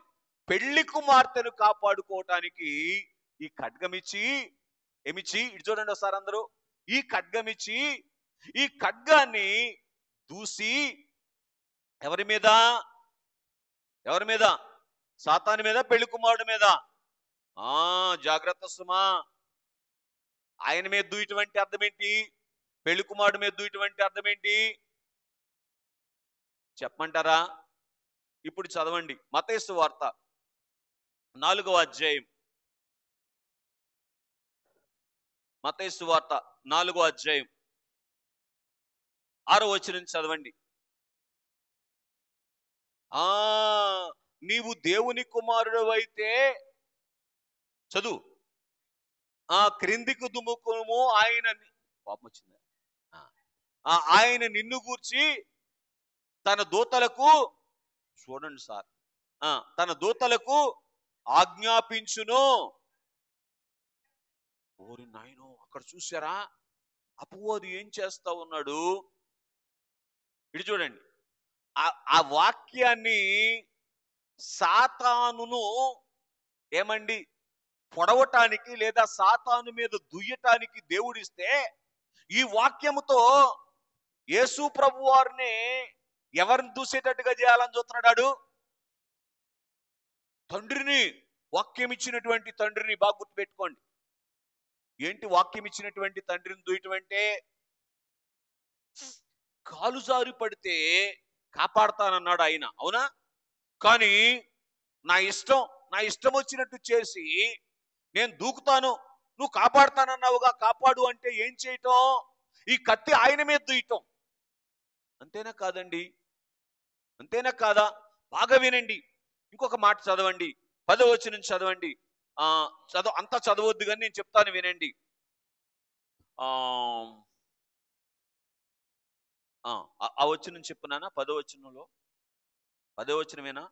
పెళ్లి కుమార్తెను కాపాడుకోవటానికి ఈ ఖడ్గమిచ్చి, ఏమిచ్చి, ఇటు చూడండి ఒకసారి అందరూ, ఈ ఖడ్గమిచ్చి ఈ ఖడ్గాన్ని దూసి ఎవరి మీద? ఎవరి మీద? సాతాను మీద, పెళ్లి కుమారుడు మీద. జాగ్రత్త సుమా. ఆయన మీద దూయటువంటి అర్థం ఏంటి? పెళ్లి కుమారుడు మీద దూయటువంటి అర్థం ఏంటి చెప్పమంటారా? ఇప్పుడు చదవండి మత్తయి సువార్త 4వ అధ్యాయం. మత్తయి సువార్త 4వ అధ్యాయం 6వ వచనం చదవండి. నీవు దేవుని కుమారుడు అయితే చదువు. క్రిందికి దుముకుము, ఆయన పాపం వచ్చిందా? ఆయన నిన్ను గూర్చి తన దూతలకు, చూడండి సార్, తన దూతలకు ఆజ్ఞాపించును. ఓరి నాయనో, అక్కడ చూసారా అపవాది ఏం చేస్తా ఉన్నాడు? ఇటు చూడండి, ఆ వాక్యాన్ని సాతానును ఏమండి పొడవటానికి లేదా సాతాను మీద దుయ్యటానికి దేవుడిస్తే, ఈ వాక్యముతో యేసు ప్రభు వారిని ఎవరిని దూసేటట్టుగా చేయాలని చూస్తున్నాడు? తండ్రిని, వాక్యం ఇచ్చినటువంటి తండ్రిని. బాగా గుర్తుపెట్టుకోండి. ఏంటి వాక్యం ఇచ్చినటువంటి తండ్రిని దూయటం అంటే? కాలు జారి పడితే కాపాడతానన్నాడు ఆయన, అవునా? కానీ నా ఇష్టం వచ్చినట్టు చేసి నేను దూకుతాను, నువ్వు కాపాడుతానన్నావుగా, కాపాడు అంటే ఏం చేయటం? ఈ కత్తి ఆయన మీద దూయటం. అంతేనా కాదండి? అంతేనా కాదా? బాగా వినండి. ఇంకొక మాట చదవండి, 10వ వచనం చదవండి. అంతా చదవద్దు కానీ నేను చెప్తాను, వినండి. ఆ ఆ వచనం చెప్పునానా? 10వ వచనంలో, 10వ వచనమేనా?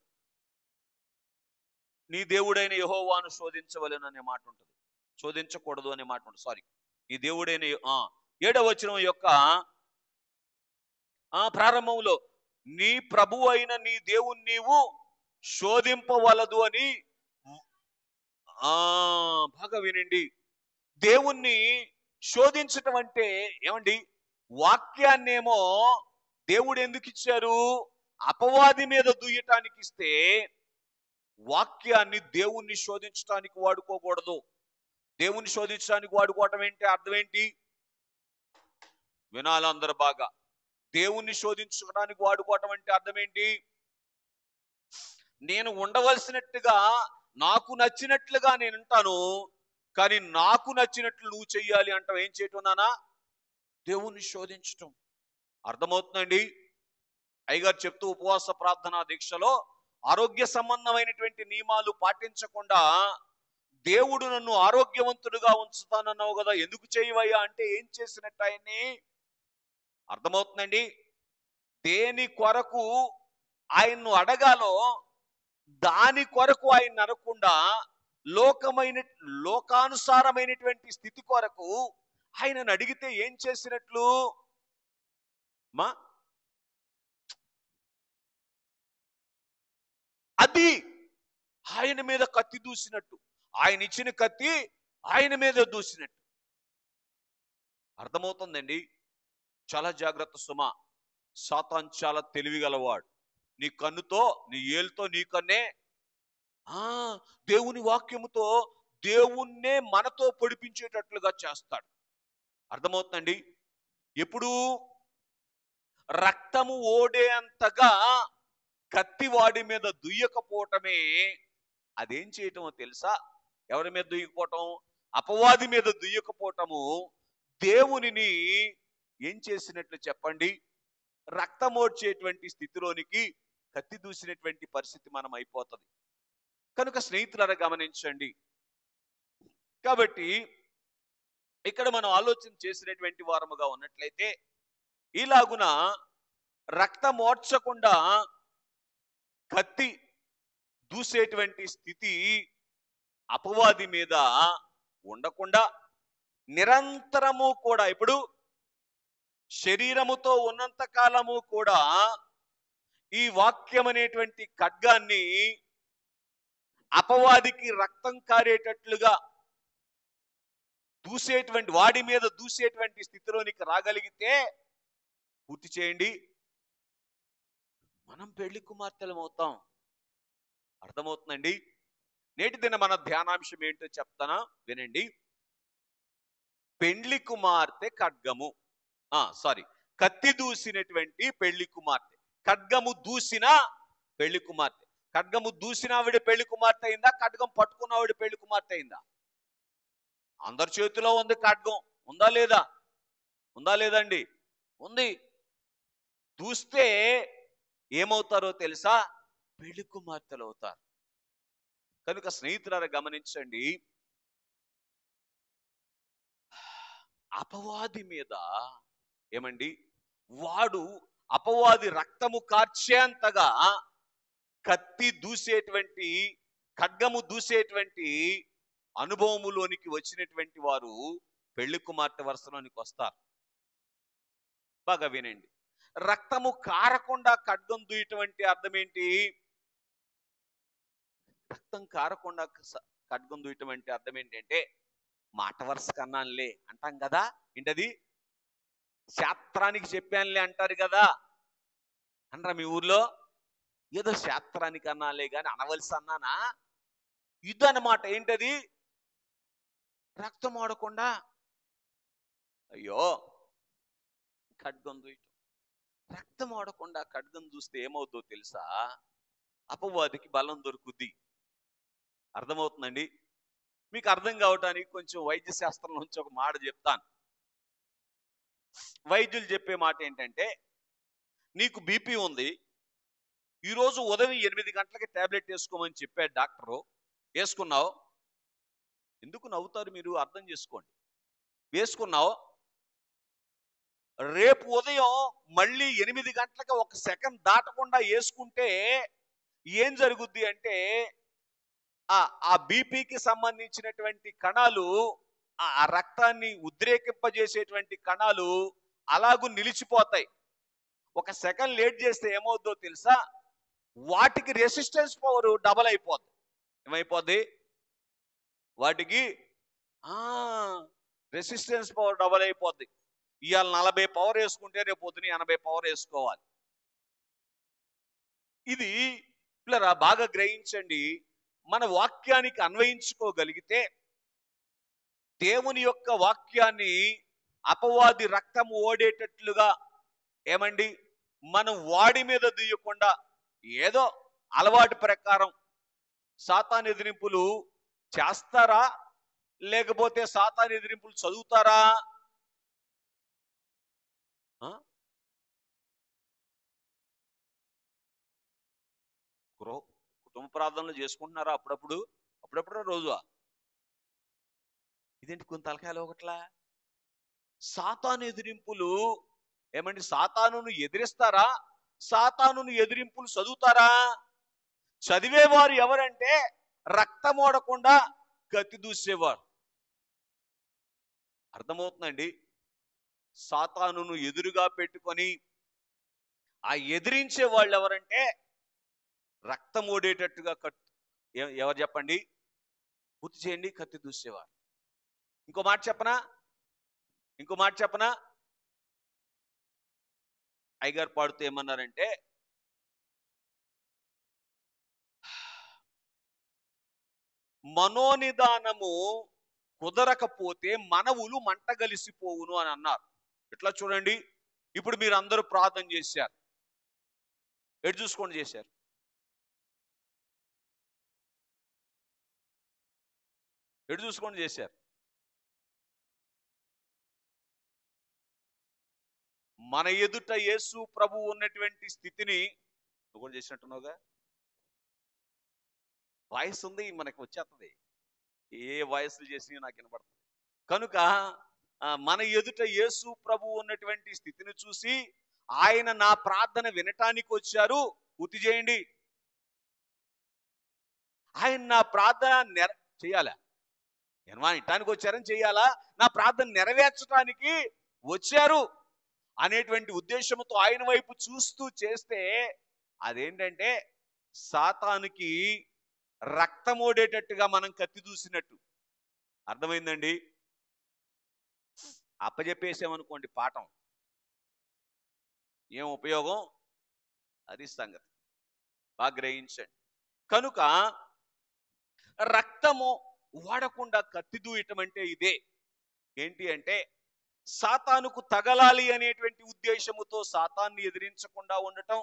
నీ దేవుడైన యెహోవాను శోధించవలెను అనే మాట ఉంటుంది, శోధించకూడదు అనే మాట ఉంటుంది. సారీ, నీ దేవుడైన 7వ వచనం యొక్క ప్రారంభంలో, నీ ప్రభు అయిన నీ దేవుని నీవు శోధింపవలదు అని. బాగా వినండి. దేవుణ్ణి శోధించటం అంటే ఏమండి? వాక్యాన్నేమో దేవుడు ఎందుకు ఇచ్చారు? అపవాది మీద దుయ్యటానికి ఇస్తే, వాక్యాన్ని దేవుణ్ణి శోధించడానికి వాడుకోకూడదు. దేవుణ్ణి శోధించడానికి వాడుకోవటం ఏంటి? అర్థం ఏంటి? వినాలి అందరు బాగా. దేవుణ్ణి శోధించడానికి వాడుకోవటం అంటే అర్థం ఏంటి? నేను ఉండవలసినట్టుగా, నాకు నచ్చినట్లుగా నేను ఉంటాను, కానీ నాకు నచ్చినట్లు నువ్వు చెయ్యాలి అంటావు. ఏం చేయటం నానా? దేవుణ్ణి శోధించటం. అర్థమవుతుందండి? అయ్యగారు చెప్తూ, ఉపవాస ప్రార్థనా దీక్షలో ఆరోగ్య సంబంధమైనటువంటి నియమాలు పాటించకుండా దేవుడు నన్ను ఆరోగ్యవంతుడుగా ఉంచుతానన్నావు కదా, ఎందుకు చేయవయ్యా అంటే ఏం చేసినట్టు ఆయన్ని? అర్థమవుతుందండి? దేని కొరకు ఆయన్ను అడగాలో దాని కొరకు ఆయన అనకుండా, లోకానుసారమైనటువంటి స్థితి కొరకు ఆయనను అడిగితే ఏం చేసినట్లు? మా అది ఆయన మీద కత్తి దూసినట్టు, ఆయన ఇచ్చిన కత్తి ఆయన మీద దూసినట్టు. అర్థమవుతుందండి? చాలా జాగ్రత్త సుమా. సాతాను చాలా తెలివిగలవాడు. నీ కన్నుతో, నీ ఏలుతో నీ కన్నే దేవుని వాక్యముతో దేవుణ్ణే మనతో పొడిపించేటట్లుగా చేస్తాడు. అర్థమవుతుందండి? ఎప్పుడు రక్తము ఓడే అంతగా కత్తి వాడి మీద దుయ్యకపోవటమే. అదేం చేయటమో తెలుసా? ఎవరి మీద దుయ్యకపోవటం? అపవాది మీద దుయ్యకపోవటము దేవునిని ఏం చేసినట్లు చెప్పండి? రక్తమోడ్చేటువంటి స్థితిలోనికి కత్తి దూసినటువంటి పరిస్థితి మనం అయిపోతుంది. కనుక స్నేహితులారా గమనించండి. కాబట్టి ఇక్కడ మనం ఆలోచన చేసినటువంటి వారముగా ఉన్నట్లయితే, ఇలాగున రక్తమోడ్చకుండా కత్తి దూసేటువంటి స్థితి అపవాది మీద ఉండకుండా, నిరంతరము కూడా, ఇప్పుడు శరీరముతో ఉన్నంత కాలము కూడా ఈ వాక్యం అనేటువంటి ఖడ్గాన్ని అపవాదికి రక్తం కారేటట్లుగా దూసేటువంటి, వాడి మీద దూసేటువంటి స్థితిలోనికి రాగలిగితే, పూర్తి చేయండి, మనం పెళ్లి కుమార్తెలం అవుతాం. అర్థమవుతుందండి? నేటి దిన మన ధ్యానాంశం ఏంటో చెప్తానా, వినండి. పెళ్లి కుమార్తె ఖడ్గము, కత్తి దూసినటువంటి పెళ్లి కుమార్తె, ఖడ్గము దూసిన పెళ్లి కుమార్తె. ఖడ్గము దూసిన ఆవిడ పెళ్లి కుమార్తె అయిందా? ఖడ్గం పట్టుకున్న ఆవిడ పెళ్లి కుమార్తె అయిందా? అందరి చేతిలో ఉంది ఖడ్గం. ఉందా లేదా? ఉందా లేదండి? ఉంది. దూస్తే ఏమవుతారో తెలుసా? పెళ్లి కుమార్తెలు అవుతారు. కనుక స్నేహితులారా గమనించండి, అపవాది మీద ఏమండి, వాడు అపవాది రక్తము కార్చేంతగా కత్తి దూసేటువంటి, ఖడ్గము దూసేటువంటి అనుభవములోనికి వచ్చినటువంటి వారు పెళ్లి కుమార్తె వరుసలోనికి వస్తారు. బాగా వినండి. రక్తము కారకుండా ఖడ్గం దూయటం అంటే అర్థం ఏంటి? రక్తం కారకుండా ఖడ్గం దూయటం అంటే అర్థం ఏంటంటే, మాట వరుస కన్నానులే అంటాం కదా. ఏంటది? శాస్త్రానికి చెప్పానులే అంటారు కదా. అనరా మీ ఊర్లో? ఏదో శాస్త్రానికి అన్నాలే గాని అనవలసి అన్నానా? ఇదన్నమాట. ఏంటది? రక్తం ఆడకుండా. అయ్యో, ఖడ్గం దూయటం. రక్తం ఆడకుండా ఖడ్గం చూస్తే ఏమవుతుందో తెలుసా? అపవాదికి బలం దొరుకుద్ది. అర్థమవుతుందండి? మీకు అర్థం కావటానికి కొంచెం వైద్య శాస్త్రం నుంచి ఒక మాట చెప్తాను. వైద్యులు చెప్పే మాట ఏంటంటే, నీకు బీపీ ఉంది, ఈరోజు ఉదయం 8 గంటలకి టాబ్లెట్ వేసుకోమని చెప్పాడు డాక్టరు. వేసుకున్నావు. ఎందుకు నవ్వుతారు మీరు? అర్థం చేసుకోండి. వేసుకున్నావు. రేపు ఉదయం మళ్ళీ 8 గంటలకి 1 సెకండ్ దాటకుండా వేసుకుంటే ఏం జరుగుద్ది అంటే, ఆ బీపీకి సంబంధించినటువంటి కణాలు, ఆ రక్తాన్ని ఉద్రేకింపజేసేటువంటి కణాలు అలాగూ నిలిచిపోతాయి. 1 సెకండ్ లేట్ చేస్తే ఏమవుద్దో తెలుసా? వాటికి రెసిస్టెన్స్ పవర్ డబల్ అయిపోద్ది. ఏమైపోద్ది? వాటికి రెసిస్టెన్స్ పవర్ డబల్ అయిపోద్ది. ఇవాళ 40 పవర్ వేసుకుంటే రేపు పొద్దున 80 పవర్ వేసుకోవాలి. ఇది పిల్లరా బాగా గ్రహించండి. మన వాక్యానికి అన్వయించుకోగలిగితే, దేవుని యొక్క వాక్యాన్ని అపవాది రక్తం ఓడేటట్లుగా ఏమండి మనం వాడి మీద దియ్యకుండా ఏదో అలవాటు ప్రకారం సాతాను ఎదిరింపులు చేస్తారా, లేకపోతే సాతాను ఎదిరింపులు చదువుతారా? కుటుంబ ప్రార్థనలు చేసుకుంటున్నారా? అప్పుడప్పుడు రోజువా? ఇదేంటి కొంత తలకాయలు ఒకట్లా? సాతాను ఎదిరింపులు ఏమండి సాతానును ఎదిరిస్తారా? సాతానును ఎదిరింపులు చదువుతారా? చదివేవారు ఎవరంటే రక్తమోడకుండా కత్తి దూసేవారు. అర్థమవుతుందండి? సాతానును ఎదురుగా పెట్టుకొని ఆ ఎదిరించే వాళ్ళు ఎవరంటే రక్తం ఓడేటట్టుగా ఎవరు చెప్పండి? పూర్తి చేయండి. కత్తి దూసేవారు. ఇంకో మాట చెప్పనా? అయ్యగారు పాడుతూ ఏమన్నారంటే, మనోనిదానము కుదరకపోతే మనవులు మంటగలిసిపోవును అని అన్నారు. ఎట్లా చూడండి, ఇప్పుడు మీరు అందరూ ప్రార్థన చేశారు. ఎటు చూసుకోండి చేశారు? ఎటు చూసుకోండి చేశారు? మన ఎదుట యేసు ప్రభు ఉన్నటువంటి స్థితిని నువ్వు కూడా చేసినట్టున్నావుగా. వాయిస్ ఉంది, మనకి వచ్చేస్తుంది. ఏ వాయిస్లు చేసి నాకు వినపడుతుంది. కనుక మన ఎదుట యేసు ప్రభు ఉన్నటువంటి స్థితిని చూసి ఆయన నా ప్రార్థన వినటానికి వచ్చారు. పూర్తి చేయండి. ఆయన నా ప్రార్థన చేయాలా? వినటానికి వచ్చారని చేయాలా? నా ప్రార్థన నెరవేర్చడానికి వచ్చారు అనేటువంటి ఉద్దేశంతో ఆయన వైపు చూస్తూ చేస్తే అదేంటంటే సాతానుకి రక్తమోడేటట్టుగా మనం కత్తి దూసినట్టు. అర్థమైందండి? అప్పచెప్పేసామనుకోండి పాఠం, ఏం ఉపయోగం? అది సంగతి. బాగా గ్రహించండి. కనుక రక్తము వాడకుండా కత్తి దూయటం అంటే ఇదే. ఏంటి అంటే సాతానుకు తగలాలి అనేటువంటి ఉద్దేశముతో సాతాన్ని ఎదిరించకుండా ఉండటం.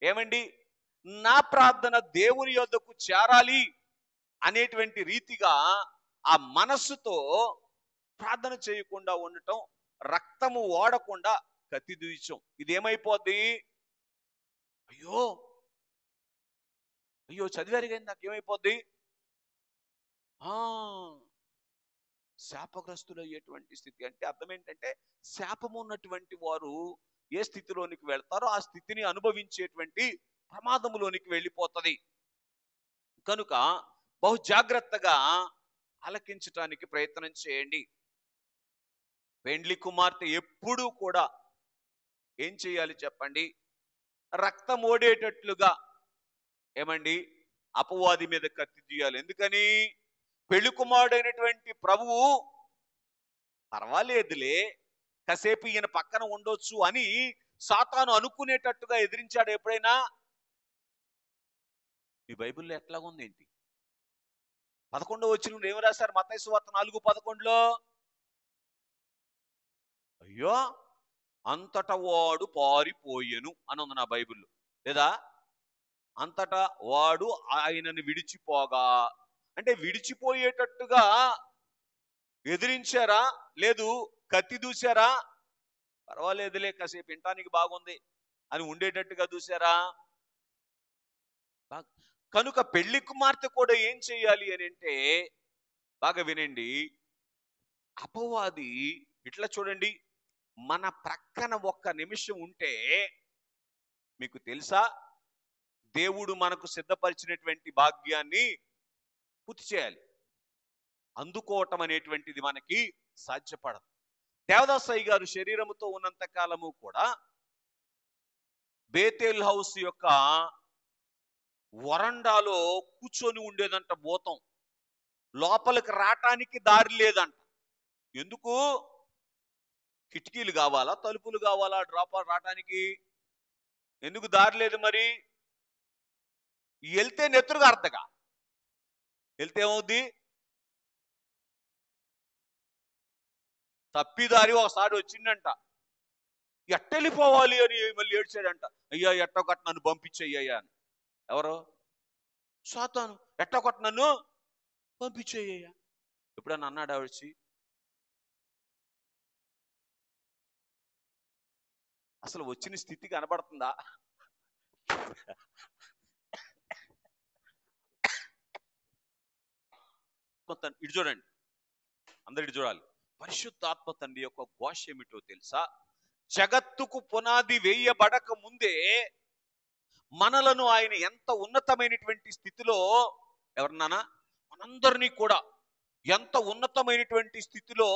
ఏమండి, నా ప్రార్థన దేవుని యొద్దకు చేరాలి అనేటువంటి రీతిగా ఆ మనస్సుతో ప్రార్థన చేయకుండా ఉండటం. రక్తము వాడకుండా కత్తి దూయటం. ఇదేమైపోద్ది? అయ్యో చదివారు కానీ నాకేమైపోద్ది? శాపగ్రస్తులు అయ్యేటువంటి స్థితి. అంటే అర్థం ఏంటంటే శాపము ఉన్నటువంటి వారు ఏ స్థితిలోనికి వెళ్తారో ఆ స్థితిని అనుభవించేటువంటి ప్రమాదములోనికి వెళ్ళిపోతుంది. కనుక బహు జాగ్రత్తగా ఆలకించటానికి ప్రయత్నం చేయండి. పెండ్లి కుమార్తె ఎప్పుడూ కూడా ఏం చేయాలి చెప్పండి? రక్తం ఓడేటట్లుగా ఏమండి అపవాది మీద కత్తి తీయాలి. ఎందుకని? పెళ్లి కుమారుడైనటువంటి ప్రభువు పర్వాలేదులే, కాసేపు ఈయన పక్కన ఉండొచ్చు అని సాతాను అనుకునేటట్టుగా ఎదిరించాడు ఎప్పుడైనా? ఈ బైబిల్లో ఎట్లాగుంది ఏంటి? 11వ వచనంలో ఏమి రాశారు? మత్తయి సువార్త 4:11లో, అయ్యో అంతటా వాడు పారిపోయెను అని ఉంది నా బైబిల్లో. లేదా అంతటా వాడు ఆయనను విడిచిపోగా, అంటే విడిచిపోయేటట్టుగా ఎదిరించారా? లేదు కత్తి దూశారా? పర్వాలేదులే కాసేపు వినటానికి బాగుంది అని ఉండేటట్టుగా దూశారా? కనుక పెళ్లి కుమార్తె కూడా ఏం చేయాలి అని అంటే, బాగా వినండి, అపవాది ఇట్లా చూడండి, మన ప్రక్కన ఒక్క నిమిషం ఉంటే మీకు తెలుసా, దేవుడు మనకు సిద్ధపరిచినటువంటి భాగ్యాన్ని పూర్తి చేయాలి. అందుకోవటం అనేటువంటిది మనకి సాధ్యపడదు. దేవదాసయ్య గారు శరీరముతో ఉన్నంత కాలము కూడా బేతేల్ హౌస్ యొక్క వరండాలో కూర్చొని ఉండేదంట భూతం. లోపలికి రావటానికి దారి లేదంట. ఎందుకు? కిటికీలు కావాలా, తలుపులు కావాలా రావటానికి? ఎందుకు దారి లేదు మరి? వెళ్తే నెత్తురుగా అర్థగా, వెళ్తే ఏమవుద్ది? తప్పిదారి ఒకసారి వచ్చిందంట, ఎట్టెళ్ళిపోవాలి అని మళ్ళీ ఏడ్చాడంట. అయ్యా ఎట్టో కట్ట నన్ను పంపించేయ్యా అని. ఎవరు? సాతాను. ఎట్టో కట్ట నన్ను పంపించేయ్యా. ఎప్పుడన్నా అన్నాడు ఆవిడచి? అసలు వచ్చిన స్థితి కనబడుతుందా? ఇటు చూడండి, అందరు ఇటు చూడాలి. పరిశుద్ధాత్మ తండ్రి యొక్క ఘోష ఏమిటో తెలుసా? జగత్తుకు పునాది వేయబడక ముందే మనలను ఆయన ఎంత ఉన్నతమైనటువంటి స్థితిలో, ఎవరన్నా మనందరినీ కూడా ఎంత ఉన్నతమైనటువంటి స్థితిలో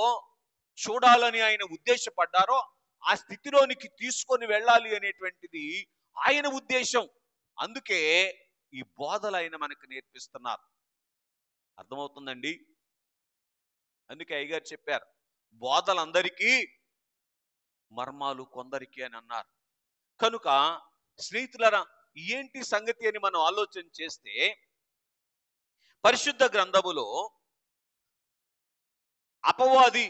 చూడాలని ఆయన ఉద్దేశపడ్డారో ఆ స్థితిలోనికి తీసుకొని వెళ్ళాలి అనేటువంటిది ఆయన ఉద్దేశం. అందుకే ఈ బోధలు ఆయన మనకు నేర్పిస్తున్నారు. అర్థమవుతుందండి? అందుకే అయ్యగారు చెప్పారు, బోధలందరికీ మర్మాలు కొందరికి అని అన్నారు. కనుక స్నేహితులారా, ఏంటి సంగతి అని మనం ఆలోచన చేస్తే, పరిశుద్ధ గ్రంథములో అపవాది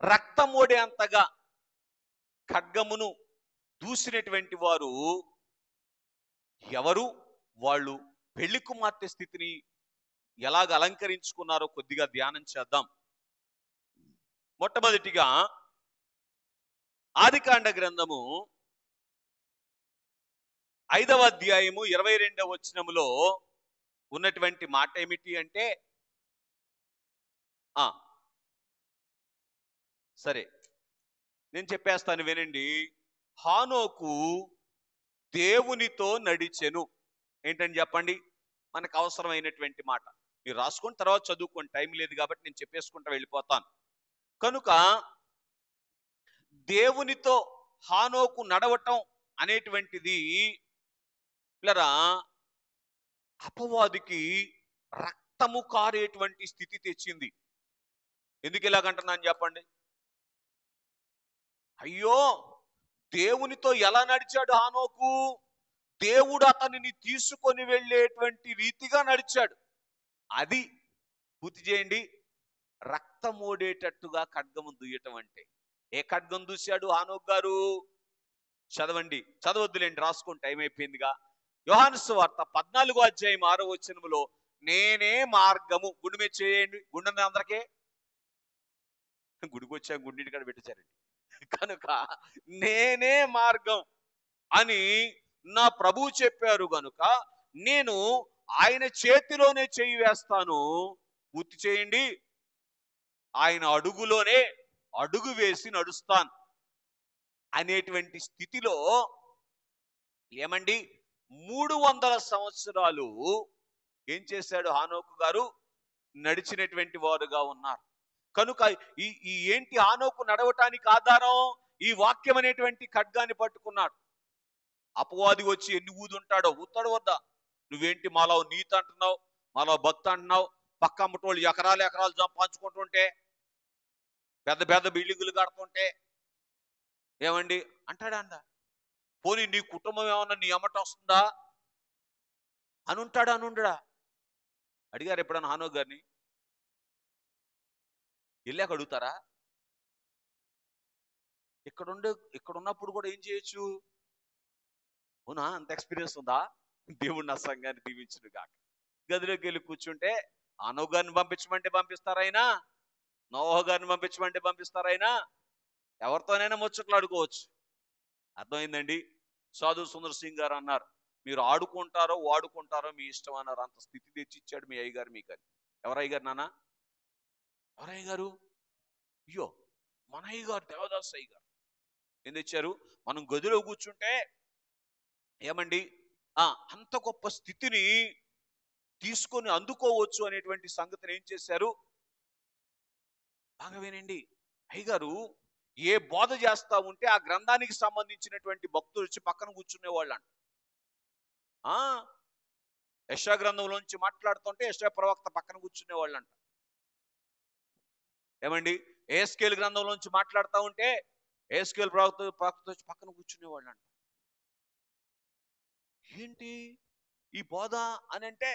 రక్తమోడే అంతగా ఖడ్గమును దూసినటువంటి వారు ఎవరు? వాళ్ళు పెళ్లి కుమార్తె స్థితిని ఎలాగ అలంకరించుకున్నారో కొద్దిగా ధ్యానం చేద్దాం. మొట్టమొదటిగా ఆదికాండ గ్రంథము 5వ అధ్యాయము 22వ వచనములో ఉన్నటువంటి మాట ఏమిటి అంటే, సరే నేను చెప్పేస్తాను వినండి. హానోకు దేవునితో నడిచెను. ఏంటని చెప్పండి? మనకు అవసరమైనటువంటి మాట. మీరు రాసుకుని తర్వాత చదువుకోండి, టైం లేదు కాబట్టి నేను చెప్పేసుకుంటూ వెళ్ళిపోతాను. కనుక దేవునితో హానోకు నడవటం అనేటువంటిది పిల్లరా అపవాదికి రక్తము కారేటువంటి స్థితి తెచ్చింది. ఎందుకు ఇలాగంటున్నాను చెప్పండి? అయ్యో, దేవునితో ఎలా నడిచాడు హానోకు? దేవుడు అతనిని తీసుకొని వెళ్ళేటువంటి రీతిగా నడిచాడు. అది పూర్తి చేయండి. రక్తమోడేటట్టుగా ఖడ్గము దూయటం అంటే. ఏ ఖడ్గం దూశాడు హానోకు గారు? చదవండి, చదవద్దులేండి, రాసుకోండి, టైం అయిపోయిందిగా. యోహాను సువార్త 14వ అధ్యాయం 6వ వచనములో, నేనే మార్గము. గుండె మీద చేయండి, గుండె అందరికీ. గుడికి వచ్చా గుండెటి కాడ పెట్టేశారండి. కనుక నేనే మార్గం అని నా ప్రభువు చెప్పారు గనుక నేను ఆయన చేతిలోనే చేయి వేస్తాను. పూర్తి చేయండి. ఆయన అడుగులోనే అడుగు వేసి నడుస్తాను అనేటువంటి స్థితిలో ఏమండి 300 సంవత్సరాలు ఏం చేశాడు హానోకు గారు? నడిచినటువంటి వారుగా ఉన్నారు. కనుక ఈ ఏంటి హానోకు నడవటానికి ఆధారం? ఈ వాక్యం అనేటువంటి ఖడ్గాన్ని పట్టుకున్నాడు. అపవాది వచ్చి ఎన్ని ఊదుంటాడో, ఊతాడు వద్దా? నువ్వేంటి మాలో నీతి అంటున్నావు, మాలో భక్తి అంటున్నావు, పక్క అమ్మటోళ్ళు ఎకరాలు ఎకరాలు సంపాదించుకుంటుంటే, పెద్ద పెద్ద బిల్డింగులు కడుతుంటే ఏమండి అంటాడా? పోనీ నీ కుటుంబం ఏమన్నా నీ అమ్మట వస్తుందా అని ఉంటాడా అని ఉండడా? అడిగారు ఎప్పుడన్నా హానోక్ గారిని? వెళ్ళాక అడుగుతారా? ఇక్కడ ఉన్నప్పుడు కూడా ఏం చేయొచ్చు? అవునా, అంత ఎక్స్పీరియన్స్ ఉందా? దేవుడు నా సంఘాన్ని దీవించును కాక. గదిలోకి వెళ్ళి కూర్చుంటే హానోక్ గారిని పంపించమంటే పంపిస్తారైనా, నోవహు గారిని పంపించమంటే పంపిస్తారైనా, ఎవరితోనైనా ముచ్చట్లు ఆడుకోవచ్చు. అర్థమైందండి? సాధు సుందర్ సింగ్ గారు అన్నారు, మీరు ఆడుకుంటారో వాడుకుంటారో మీ ఇష్టం అన్నారు. అంత స్థితి తెచ్చిచ్చాడు మీ అయ్యగారు మీకు అని. ఎవరు అయ్యగారు నాన్న? ఎవరు అయ్యగారు? అయ్యో, మన అయ్యగారు దేవదాస్ అయ్యగారు. ఏం తెచ్చారు? మనం గదిలో కూర్చుంటే ఏమండి అంత గొప్ప స్థితిని తీసుకొని అందుకోవచ్చు అనేటువంటి సంగతిని ఏం చేశారు? బాగా వినండి. అయ్యగారు ఏ బోధ చేస్తా ఉంటే ఆ గ్రంథానికి సంబంధించినటువంటి భక్తులు వచ్చి పక్కన కూర్చునేవాళ్ళంట. యెషయా గ్రంథంలోంచి మాట్లాడుతుంటే యెషయా ప్రవక్త పక్కన కూర్చునేవాళ్ళంట. ఏమండి, యెహెజ్కేలు గ్రంథంలోంచి మాట్లాడుతూ ఉంటే యెహెజ్కేలు ప్రవక్త వచ్చి పక్కన కూర్చునేవాళ్ళంట. ఏంటి ఈ బోధ అని అంటే,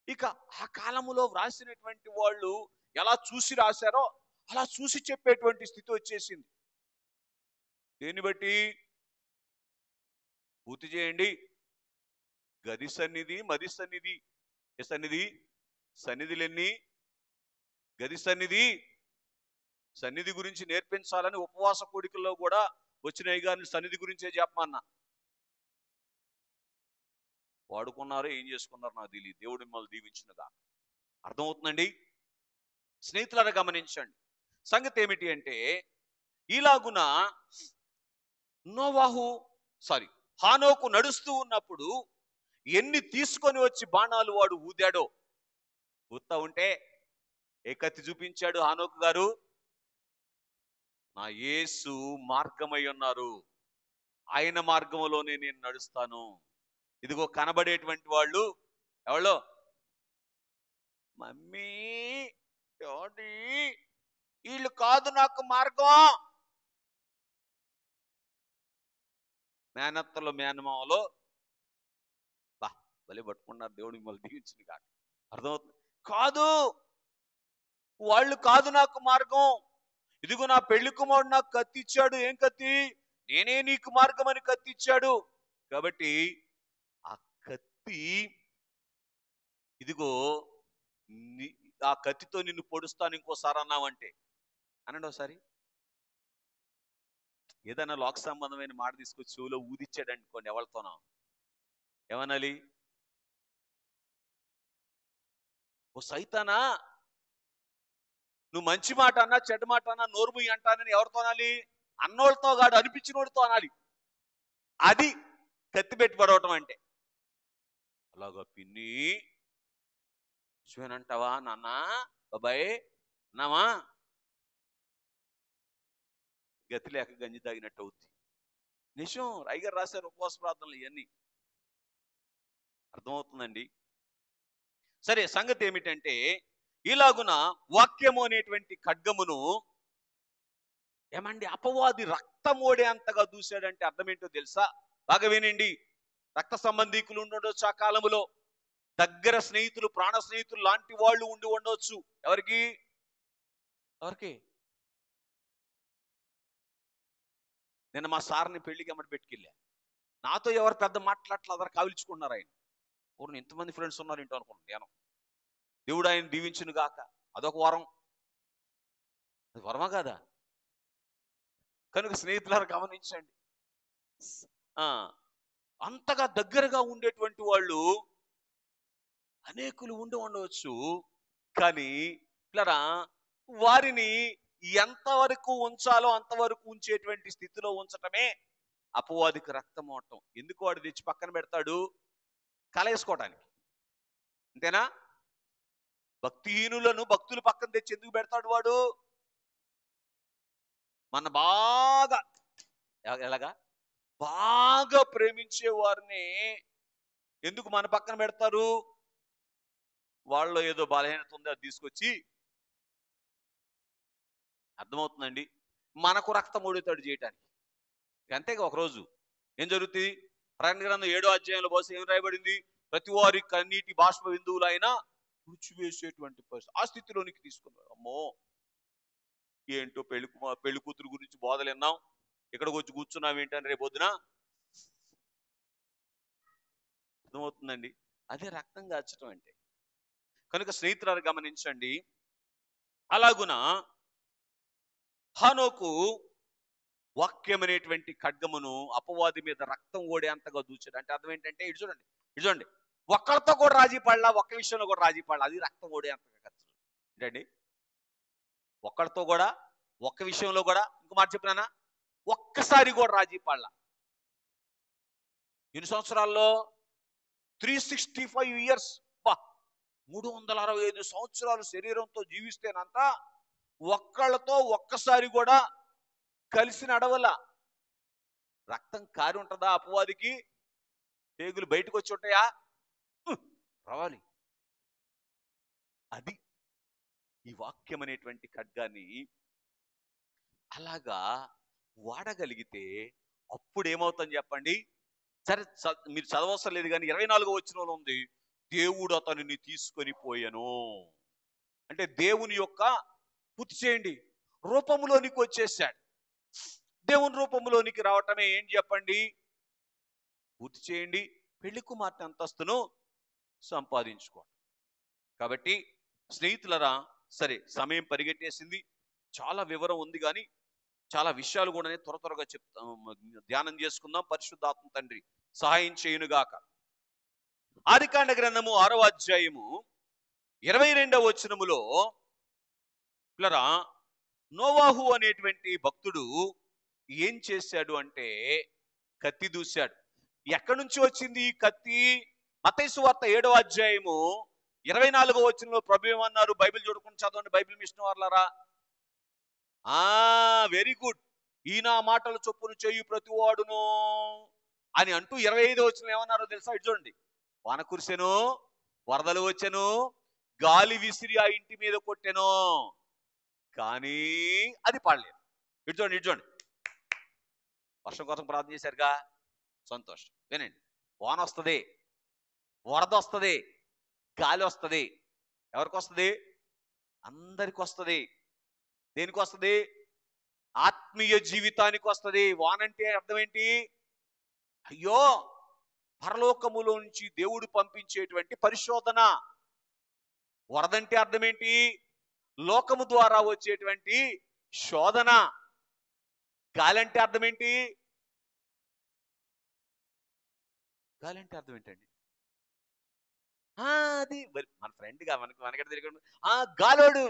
ఇక ఆ కాలములో వ్రాసినటువంటి వాళ్ళు ఎలా చూసి రాశారో అలా చూసి చెప్పేటువంటి స్థితి వచ్చేసింది. దేన్ని బట్టి? పూర్తి చేయండి. గది సన్నిధి, మది సన్నిధి. ఏ సన్నిధి? సన్నిధులెన్ని? గది సన్నిధి. సన్నిధి గురించి నేర్పించాలని ఉపవాస కోడికల్లో కూడా వచ్చిన అయ్యగారిని సన్నిధి గురించే చెప్పమన్నా. వాడుకున్నారో ఏం చేసుకున్నారో నాకు తెలియదు. దేవుడు మిమ్మల్ని దీవించునుగా. అర్థమవుతుందండి? స్నేహితులను గమనించండి. సంగతి ఏమిటి అంటే, ఇలాగున హానోకు నడుస్తూ ఉన్నప్పుడు ఎన్ని తీసుకొని వచ్చి బాణాలు వాడు ఊదాడో. ఊతా ఉంటే ఏ కత్తి చూపించాడు హానోకు గారు? నా యేసు మార్గమై ఉన్నారు, ఆయన మార్గంలోనే నేను నడుస్తాను. ఇదిగో కనబడేటువంటి వాళ్ళు ఎవరో, మమ్మీ డాడీ వీళ్ళు కాదు నాకు మార్గం. మేనత్తలో మేనమావలో బలి పట్టుకున్నారు. దేవుడు మిమ్మల్ని దీవించింది కాక. అర్థమవుతుంది? కాదు, వాళ్ళు కాదు నాకు మార్గం. ఇదిగో నా పెళ్లి కుమారుడు నాకు కత్తి ఇచ్చాడు. ఏం కత్తి? నేనే నీకు మార్గం అని కత్తి ఇచ్చాడు. కాబట్టి ఆ కత్తి, ఇదిగో ఆ కత్తితో నిన్ను పొడుస్తాను ఇంకోసారి అన్నావంటే అనండి ఒకసారి. ఏదైనా లోక సంబంధమైన మాట తీసుకొచ్చి చెవులో ఊదిచ్చాడు అనుకోండి, ఎవరితోనో ఏమనాలి? ఓ సైతానా, నువ్వు మంచి మాట అన్నా చెడ్డ మాట అన్నా నోరు ముయ్యి అంటానని ఎవరితో అనాలి? అన్నోళ్ళతో కాదు, అనిపించినోడితో అనాలి. అది కత్తి పెట్టి పడవటం అంటే. అలాగా పిన్ని చూనంటావా నాన్న, బాబాయ్ అన్నావా, గతి లేక గంజి తాగినట్టు అవుద్ది. నిజం. రైగర్ రాశారు ఉపవాస ప్రార్థనలు ఇవన్నీ. అర్థమవుతుందండి? సరే, సంగతి ఏమిటంటే, ఇలాగున వాక్యము అనేటువంటి ఖడ్గమును ఏమండి అపవాది రక్తమోడే అంతగా దూశాడంటే అర్థం ఏంటో తెలుసా? బాగా వినండి. రక్త సంబంధీకులు ఉండొచ్చు ఆ కాలములో, దగ్గర స్నేహితులు, ప్రాణ స్నేహితులు లాంటి వాళ్ళు ఉండి ఉండొచ్చు. ఎవరికి? నిన్న మా సార్ని పెళ్లికి ఎమ్మటి పెట్టుకెళ్ళా. నాతో ఎవరు పెద్ద మాట్లాడట్లా, అదర్ కావిల్చుకున్నారు. ఆయన పూర్ణ ఇంతమంది ఫ్రెండ్స్ ఉన్నారు ఏంటో అనుకున్నాను నేను. దేవుడు ఆయన దీవించును గాక. అదొక వరం. అది వరమా కాదా? కనుక స్నేహితులారా గమనించండి. అంతగా దగ్గరగా ఉండేటువంటి వాళ్ళు అనేకులు ఉండవచ్చు. కానీ పిల్లరా, వారిని ఎంతవరకు ఉంచాలో అంతవరకు ఉంచేటువంటి స్థితిలో ఉంచటమే అపవాదికి రక్తమోటం. ఎందుకు వాడు తెచ్చి పక్కన పెడతాడు? కలేసుకోవటానికి. అంతేనా? భక్తిహీనులను భక్తులు పక్కన తెచ్చి ఎందుకు పెడతాడు వాడు? మన బాగా ఎలాగా బాగా ప్రేమించే వారిని ఎందుకు మన పక్కన పెడతారు? వాళ్ళలో ఏదో బలహీనత ఉంది, అది తీసుకొచ్చి, అర్థమవుతుందండి, మనకు రక్తం ఓడేతాడు చేయటానికి. అంతేగా ఒకరోజు ఏం జరుగుతుంది? ప్రకటన గ్రంథం 7వ అధ్యాయంలో బహుశా ఏం రాయబడింది? ప్రతి వారి కన్నీటి బాష్ప బిందువులైనా తుడిచివేసేటువంటి పరిస్థితి, ఆ స్థితిలోనికి తీసుకున్నారు. అమ్మో, ఏంటో పెళ్లి కూతురు గురించి బోధలు విన్నాం, ఇక్కడికి వచ్చి కూర్చున్నాం ఏంటని రేపు పొద్దున అర్థమవుతుందండి. అదే రక్తం కాచడం అంటే. కనుక స్నేహితులారా గమనించండి, అలాగున హానోకు వాక్యం అనేటువంటి ఖడ్గమును అపవాది మీద రక్తం ఓడే అంతగా దూచాడు. అంటే అర్థం ఏంటంటే, ఇటు చూడండి, ఇటు చూడండి, ఒక్కరితో కూడా రాజీ పడలా, ఒక్క విషయంలో కూడా రాజీ పడలా, అది రక్తం ఓడే అంతగా ఖర్చు. ఏంటండి, ఒక్కరితో కూడా, ఒక్క విషయంలో కూడా, ఇంకో మాట చెప్పినానా, ఒక్కసారి కూడా రాజీ పడలా. ఎన్ని సంవత్సరాల్లో? 365 ఇయర్స్, 365 సంవత్సరాలు శరీరంతో జీవిస్తేనంత ఒక్కళ్ళతో ఒక్కసారి కూడా కలిసి నడవల. రక్తం కారి ఉంటుందా అపవాదికి? పేగులు బయటకు వచ్చి ఉంటాయా? రావాలి. అది ఈ వాక్యం అనేటువంటి ఖడ్గాన్ని అలాగా వాడగలిగితే అప్పుడు ఏమవుతుందని చెప్పండి? సరే, మీరు చదవవసరం లేదు కానీ 24వ వచనంలో ఉంది, దేవుడు అతనిని తీసుకొని పోయెను. అంటే దేవుని యొక్క, పూర్తి చేయండి, రూపంలోనికి వచ్చేసాడు. దేవుని రూపంలోనికి రావటమే ఏం చెప్పండి? పూర్తి చేయండి, పెళ్లి కుమార్తె అంతస్తును సంపాదించుకోండి. కాబట్టి స్నేహితులరా, సరే సమయం పరిగెట్టేసింది, చాలా వివరం ఉంది కానీ చాలా విషయాలు కూడా త్వరగా చెప్తాం, ధ్యానం చేసుకుందాం. పరిశుద్ధాత్మ తండ్రి సహాయం చేయునుగాక. ఆదికాండ గ్రంథము 6వ అధ్యాయము 22వ వచనములో పిల్లరా, నోవాహు అనేటువంటి భక్తుడు ఏం చేశాడు అంటే కత్తి దూశాడు. ఎక్కడి నుంచి వచ్చింది ఈ కత్తి? మత్తయి సువార్త 7వ అధ్యాయము 24వ వచనంలో ప్రభు ఏమన్నారు? బైబిల్ చూడకుండా చదవండి, బైబిల్ మిషన్ వాళ్ళారా. Very good. ఈయన మాటల చొప్పును చేయు ప్రతివాడును అని అంటూ 25వ వచనం ఏమన్నారో తెలుసా? ఇటు చూడండి, వాన కురిసెను, వరదలు వచ్చెను, గాలి విసిరి ఆ ఇంటి మీద కొట్టెను, కానీ అది పడలేదు. ఇటు చూడండి, ఇటు చూడండి, వర్షం కోసం ప్రార్థన చేశారుగా, సంతోషం. వినండి, వాన వస్తుంది, వరద వస్తుంది, గాలి వస్తుంది. ఎవరికి వస్తుంది? అందరికి వస్తుంది. దేనికి వస్తుంది? ఆత్మీయ జీవితానికి వస్తుంది. వానంటే అర్థం ఏంటి? అయ్యో, పరలోకములో నుంచి దేవుడు పంపించేటువంటి పరిశోధన. వరదంటే అర్థం ఏంటి? లోకము ద్వారా వచ్చేటువంటి శోధన. గాలి అంటే అర్థం ఏంటి? గాలి అంటే అర్థం ఏంటండి? అది మన ఫ్రెండ్గా మనకడ తిరిగి గాలోడు,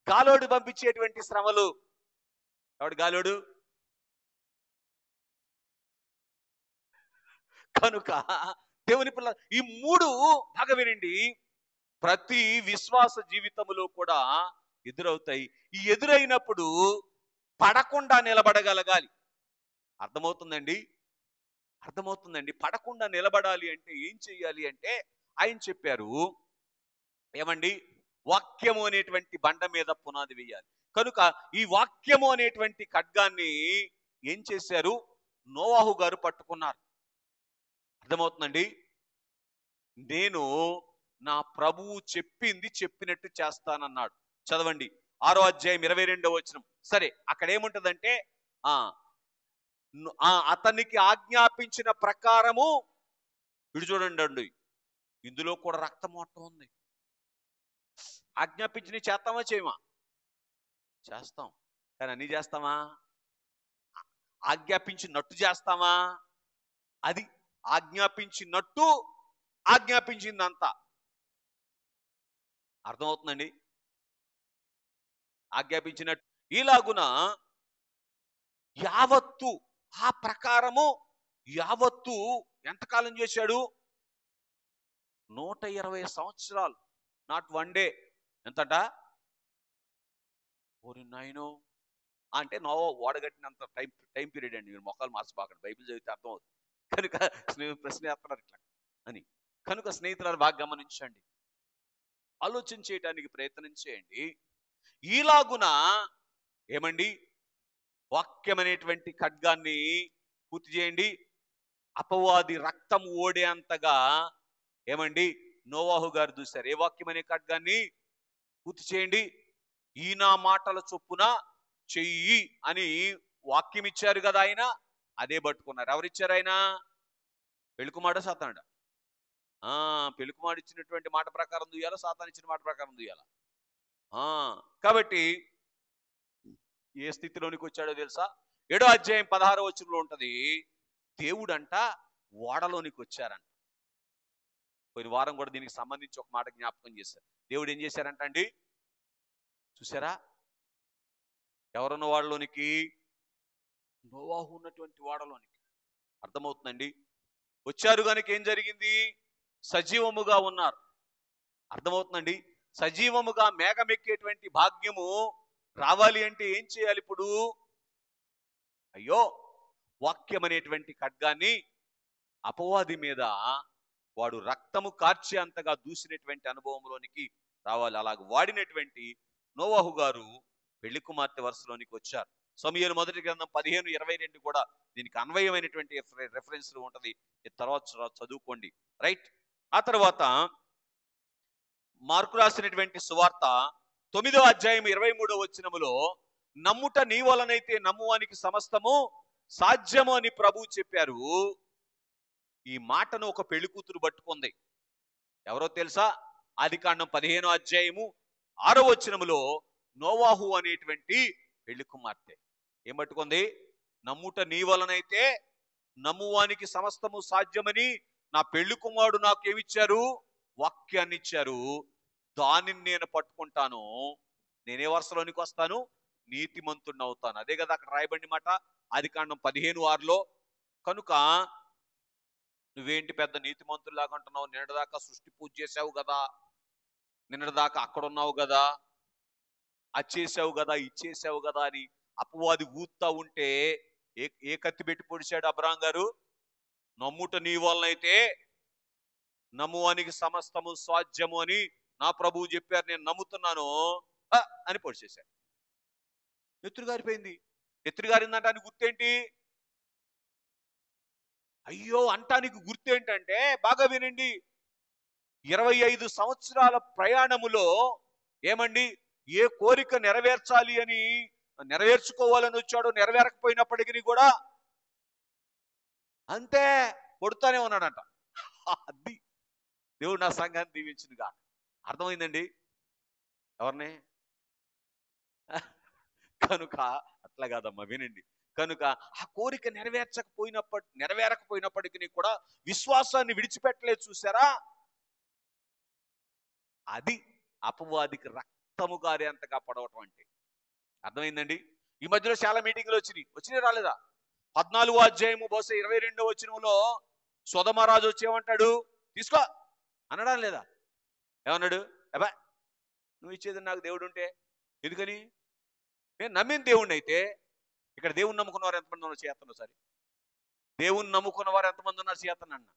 గాలోడు పంపించేటువంటి శ్రమలు. ఎవడు గాలోడు? కనుక దేవుని పిల్ల, ఈ మూడు బాగా వినండి, ప్రతి విశ్వాస జీవితంలో కూడా ఎదురవుతాయి. ఈ ఎదురైనప్పుడు పడకుండా నిలబడగలగాలి. అర్థమవుతుందండి? అర్థమవుతుందండి. పడకుండా నిలబడాలి అంటే ఏం చెయ్యాలి అంటే ఆయన చెప్పారు, ఏమండి, వాక్యము అనేటువంటి బండ మీద పునాది వేయాలి. కనుక ఈ వాక్యము అనేటువంటి ఖడ్గాన్ని ఏం చేశారు? నోవాహు గారు పట్టుకున్నారు. అర్థమవుతుందండి? నేను నా ప్రభువు చెప్పింది చెప్పినట్టు చేస్తానన్నాడు. చదవండి, 6వ అధ్యాయం 22వ వచనం. సరే, అక్కడ ఏముంటదంటే, అతనికి ఆజ్ఞాపించిన ప్రకారము, ఇటు చూడండి అండి, ఇందులో కూడా రక్తమోటం ఉంది. ఆజ్ఞాపించిన చేస్తామా చేయమా? చేస్తాం. కానీ అన్ని చేస్తామా? ఆజ్ఞాపించినట్టు చేస్తామా? అది ఆజ్ఞాపించినట్టు, ఆజ్ఞాపించిందంతా. అర్థమవుతుందండి? ఆజ్ఞాపించినట్టు ఇలాగున యావత్తు, ఆ ప్రకారము యావత్తు ఎంతకాలం చేశాడు? 120 సంవత్సరాలు. Not one day. ఎంతట? ఓరి నాయనో, అంటే నోవా ఓడగట్టినంత టైం పీరియడ్ అండి. మీరు మొక్కలు మార్చిపోకండి, బైబిల్ చదివితే అర్థమవుతుంది. కనుక ప్రశ్న వేస్తున్నారు ఇట్లా అని. కనుక స్నేహితులను బాగా గమనించండి, ఆలోచన చేయడానికి ప్రయత్నం చేయండి. ఈలాగున ఏమండి వాక్యం అనేటువంటి ఖడ్గాన్ని పూర్తి చేయండి. అపవాది రక్తం ఓడే అంతగా ఏమండి నోవాహు గారు చూశారు. ఏ వాక్యం అనే ఖడ్గాన్ని పూర్తి చేయండి. ఈ నా మాటల చొప్పున చెయ్యి అని వాక్యం ఇచ్చారు కదా ఆయన, అదే పట్టుకున్నారు. ఎవరిచ్చారు ఆయన? పెళ్ళికుమారుడా సాతానుడా? పెళ్ళికుమారుడు ఇచ్చినటువంటి మాట ప్రకారం దుయ్యాలా, సాతాను ఇచ్చిన మాట ప్రకారం దుయ్యాలా? కాబట్టి ఏ స్థితిలోనికి వచ్చాడో తెలుసా? 7వ అధ్యాయం 16వ వచనంలో ఉంటది, దేవుడంట ఓడలోనికి వచ్చారంట. పోయిన వారం కూడా దీనికి సంబంధించి ఒక మాట జ్ఞాపకం చేశారు. దేవుడు ఏం చేశారంట అండి? చూసారా? ఎవరున్న వాడలోనికి? నోవాహు ఉన్నటువంటి వాడలోనికి. అర్థమవుతుందండి? వచ్చారు కనుక ఏం జరిగింది? సజీవముగా ఉన్నారు. అర్థమవుతుందండి? సజీవముగా మేఘమెక్కేటువంటి భాగ్యము రావాలి అంటే ఏం చేయాలి ఇప్పుడు? అయ్యో, వాక్యం అనేటువంటి ఖడ్గాన్ని అపవాది మీద వాడు రక్తము కార్చే అంతగా దూసినటువంటి అనుభవంలోనికి రావాలి. అలాగ వాడినటువంటి నోవాహు గారు పెళ్లి కుమార్తె వరుసలోనికి వచ్చారు. సమూయేలు మొదటి గ్రంథం 15:22 కూడా దీనికి అన్వయమైనటువంటి రెఫరెన్స్ ఉంటది. తర్వాత చదువుకోండి. రైట్. ఆ తర్వాత మార్కు రాసినటువంటి సువార్త 9వ అధ్యాయం 23వ వచనములో, నమ్ముట నీ వలనైతే నమ్మువానికి సమస్తము సాధ్యము అని ప్రభువు చెప్పారు. ఈ మాటను ఒక పెళ్లి కూతురు పట్టుకుంది. ఎవరో తెలుసా? ఆదికాండం 15వ అధ్యాయము 6వ వచనములో నోవాహు అనేటువంటి పెళ్లి కుమార్తె ఏం పట్టుకుంది? నమ్ముట నీ వలనైతే నమ్మువానికి సమస్తము సాధ్యమని నా పెళ్లి కుమారుడు నాకు ఏమిచ్చారు? వాక్యాన్ని ఇచ్చారు. దానిని నేను పట్టుకుంటాను. నేనే వరుసలోనికి వస్తాను, నీతిమంతుడిని అవుతాను. అదే కదా అక్కడ రాయబడిన మాట ఆదికాండం 15:6లో. కనుక నువ్వేంటి పెద్ద నీతిమంతుల్లాగా అంటున్నావు? నిన్నటిదాకా సృష్టి పూజ చేసావు కదా, నిన్నటిదాకా అక్కడ ఉన్నావు కదా, అది చేసావు కదా, ఇచ్చేసావు కదా అని అపవాది ఊతా ఉంటే ఏ కత్తి పెట్టి పొడిచాడు అబ్రాహాం గారు? నమ్ముట నీ వలనైతే నమ్మువానికి సమస్తము సాధ్యము అని నా ప్రభువు చెప్పారు, నేను నమ్ముతున్నాను అని పొడిచేశాడు. నెత్తురు గారిపోయింది. నెత్తురు గారిందంటానికి గుర్తేంటి? అయ్యో అంటానికి గుర్తేంటంటే, బాగా వినండి, 25 సంవత్సరాల ప్రయాణములో ఏమండి ఏ కోరిక నెరవేర్చాలి అని నెరవేర్చుకోవాలని వచ్చాడో నెరవేరకపోయినప్పటికీ కూడా అంతే కొడుతానే ఉన్నాడంట. అది దేవుడు నా సంఘాన్ని దీవించిందిగా. అర్థమైందండి ఎవరిని? కనుక అట్లా కాదమ్మా, వినండి. కనుక ఆ కోరిక నెరవేరకపోయినప్పటికీ కూడా విశ్వాసాన్ని విడిచిపెట్టలేదు. చూసారా? అది అపవాదికి రక్తము గారేంతగా పడవటం అంటే. అర్థమైందండి? ఈ మధ్యలో చాలా మీటింగ్లు వచ్చినాయి రాలేదా? 14వ అధ్యాయము బహుశా 22వ వచనంలో సొదొమ రాజు వచ్చేమంటాడు? తీసుకో అనడా లేదా? ఏమన్నాడు? అబ్బా నువ్వు ఇచ్చేది నాకు దేవుడు ఉంటే ఎందుకని? నేను నమ్మిన దేవుణ్ణి అయితే. ఇక్కడ దేవుణ్ణి నమ్ముకున్న వారు ఎంతమంది ఉన్నారు చేతను? సరే, దేవుణ్ణి నమ్ముకున్న వారు ఎంతమంది ఉన్నారు చేతను అన్న?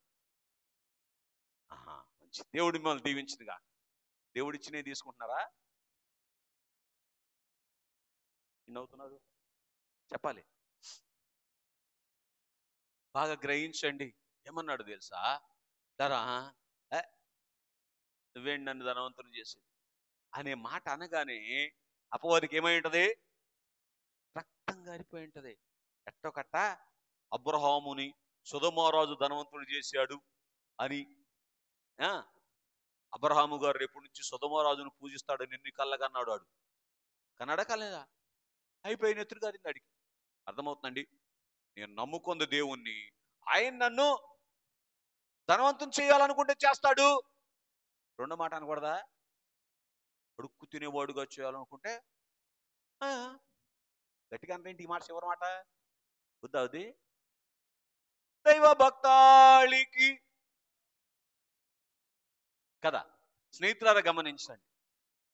మంచి. దేవుడు మిమ్మల్ని దీవించిందిగా. దేవుడు ఇచ్చినవి తీసుకుంటున్నారా? ఎన్నవుతున్నారు చెప్పాలి. బాగా గ్రహించండి. ఏమన్నాడు తెలుసా? దరా నువ్వేంటి నన్ను ధనవంతుని చేసేది అనే మాట అనగానే అపవాదికి ఏమై ఉంటది? రక్తం గారిపోయి ఉంటది. ఎట్టొకట్ట అబ్రహాముని సొదొమ ధనవంతుడు చేశాడు అని అబ్రహాము గారు రేపు నుంచి సొదొమ పూజిస్తాడు నిన్ను కళ్ళగన్నాడు. వాడు కన్నాడా కలేదా? అయిపోయిన ఎత్తురు గారింది అడిగి. అర్థమవుతుందండి? నేను నమ్ముకుంది దేవుణ్ణి, ఆయన నన్ను ధనవంతుని చేయాలనుకుంటే చేస్తాడు. రెండో మాట అనకూడదా? అడుక్కు తినేవాడుగా చేయాలనుకుంటే గట్టిగా అంటే ఈ మాట చివరి మాట వద్దాది. దైవ భక్తాళికి కదా. స్నేహితులారా గమనించండి,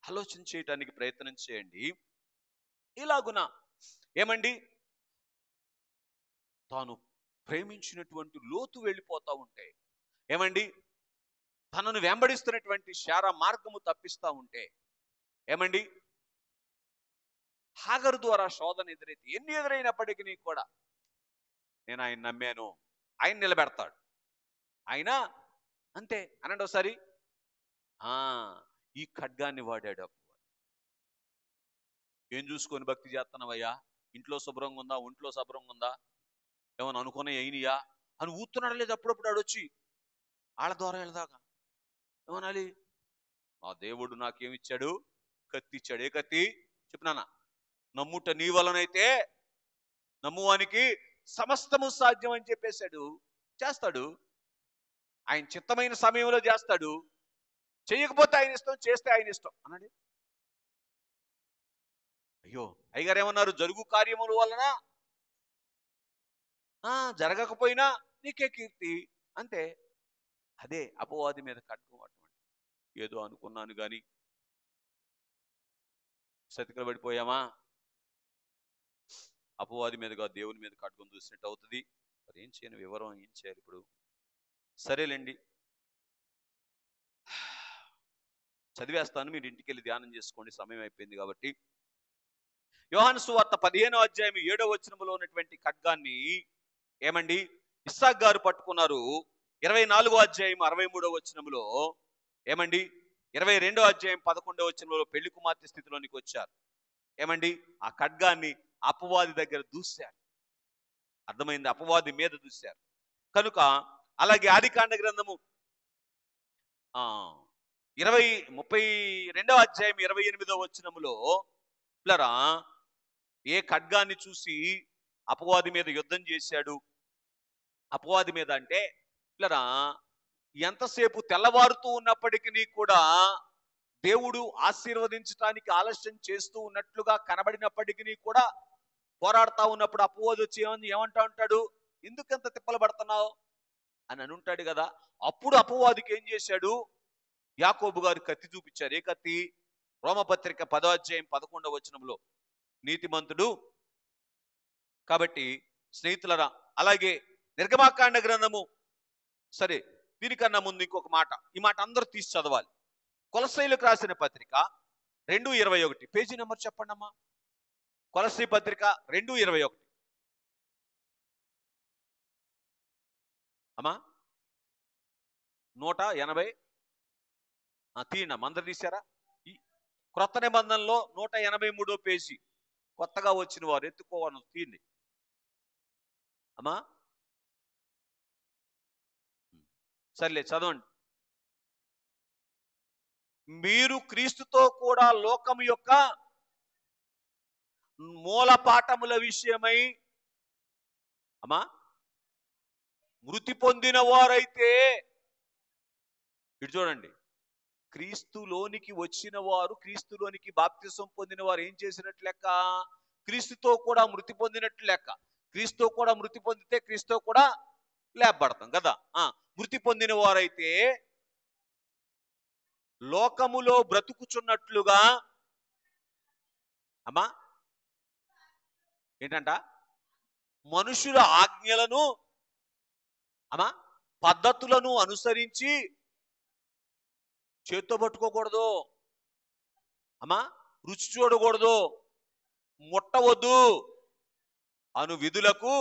ఆలోచన చేయటానికి ప్రయత్నం చేయండి. ఇలాగున ఏమండి తాను ప్రేమించినటువంటి లోతు వెళ్ళిపోతా ఉంటే ఏమండి తనను వెంబడిస్తున్నటువంటి శారా మార్గము తప్పిస్తా ఉంటే ఏమండి, హాగరు ద్వారా శోధన ఎదురైతే ఎన్ని ఎదురైనప్పటికీ కూడా నేను ఆయన నమ్మాను, ఆయన నిలబెడతాడు, ఆయన అంతే అనండి ఒకసారి. ఆ ఈ ఖడ్గాన్ని వాడాడు. ఏం చూసుకొని భక్తి చేస్తున్నావయ్యా? ఇంట్లో శుభ్రంగా ఉందా, ఒంట్లో శుభ్రంగా ఉందా, ఏమన్నా అనుకునే అయినయా అని ఊతున్నాడు లేదు అప్పుడప్పుడు ఆడొచ్చి వాళ్ళ ద్వారా వెళ్దాకా ఏమనాలి? ఆ దేవుడు నాకేమిచ్చాడు? కత్తి ఇచ్చాడు. ఏ కత్తి చెప్పినానా? నమ్ముట నీ వలనైతే నమ్మువానికి సమస్తము సాధ్యం అని చెప్పేశాడు. చేస్తాడు, ఆయన చిత్తమైన సమయంలో చేస్తాడు. చేయకపోతే ఆయన ఇష్టం, చేస్తే ఆయన ఇష్టం అన్నాడు. అయ్యో అయ్యగారు ఏమన్నారు? జరుగు కార్యముల వలన జరగకపోయినా నీకే కీర్తి, అంతే. అదే అపవాది మీద ఖడ్గం. అటువంటి ఏదో అనుకున్నాను కానీ సతికలు పడిపోయామా? అపవాది మీదగా దేవుని మీద ఖడ్గం చూసినట్టు అవుతుంది. మరి ఏం చేయను, వివరం ఏం చేయాలి ఇప్పుడు? సరేలేండి, చదివేస్తాను, మీరు ఇంటికి వెళ్ళి ధ్యానం చేసుకోండి, సమయం అయిపోయింది కాబట్టి. యోహాను సువార్త 15వ అధ్యాయం 7వ వచనములో ఉన్నటువంటి ఖడ్గాన్ని ఏమండి ఇస్సాకు గారు పట్టుకున్నారు. 24వ అధ్యాయం 63వ వచనములో ఏమండి 22వ అధ్యాయం 11వ వచనంలో పెళ్లి కుమార్తె స్థితిలోనికి వచ్చారు. ఏమండి ఆ ఖడ్గాన్ని అపవాది దగ్గర దూశారు. అర్థమైంది? అపవాది మీద దూశారు కనుక. అలాగే ఆదికాండ గ్రంథము 32వ అధ్యాయం 28వ వచనములో పిల్లరా ఏ ఖడ్గాన్ని చూసి అపవాది మీద యుద్ధం చేశాడు? అపవాది మీద అంటే పిల్లరా ఎంతసేపు తెల్లవారుతూ ఉన్నప్పటికీ కూడా దేవుడు ఆశీర్వదించడానికి ఆలస్యం చేస్తూ ఉన్నట్లుగా కనబడినప్పటికీ కూడా పోరాడుతూ ఉన్నప్పుడు అపవాది వచ్చి ఏమంటా ఉంటాడు? ఎందుకంత తిప్పలు పడుతున్నావు అని అనుంటాడు కదా. అప్పుడు అపవాదికి ఏం చేశాడు? యాకోబు గారు కత్తి చూపించారు. ఏ కత్తి? రోమపత్రిక 10వ అధ్యాయం 11వ వచనంలో నీతిమంతుడు. కాబట్టి స్నేహితులరా, అలాగే నిర్గమాకాండ గ్రంథము, సరే దీనికన్నా ముందు ఇంకొక మాట, ఈ మాట అందరూ తీసి చదవాలి. కొలస్సీలకు రాసిన పత్రిక 2:21 పేజీ నెంబర్ చెప్పండి అమ్మా. కొలస్సీ పత్రిక 2:21 అమ్మా. 180 తీయండి అమ్మ, అందరు తీశారా? ఈ క్రొత్త నిబంధనలో 183వ పేజీ, కొత్తగా వచ్చిన వారు ఎత్తుకోవాలి, తీయండి అమ్మా. సర్లే చదవండి. మీరు క్రీస్తుతో కూడా లోకము యొక్క మూల పాఠముల విషయమై అమ్మా మృతి పొందిన వారైతే, ఇటు చూడండి, క్రీస్తులోనికి వచ్చిన వారు, క్రీస్తులోనికి బాప్తిసం పొందిన వారు ఏం చేసినట్లు లెక్క? క్రీస్తుతో కూడా మృతి పొందినట్లు లెక్క. క్రీస్తుతో కూడా మృతి పొందితే క్రీస్తుతో కూడా లేపబడతాం కదా. మృతి పొందిన వారైతే లోకములో బ్రతుకుచున్నట్లుగా అమ్మా ఏంటంట? మనుషుల ఆజ్ఞలను అమ్మా పద్ధతులను అనుసరించి చేత్తో పట్టుకోకూడదు అమ్మా, రుచి చూడకూడదు, ముట్టవద్దు అను విధులకు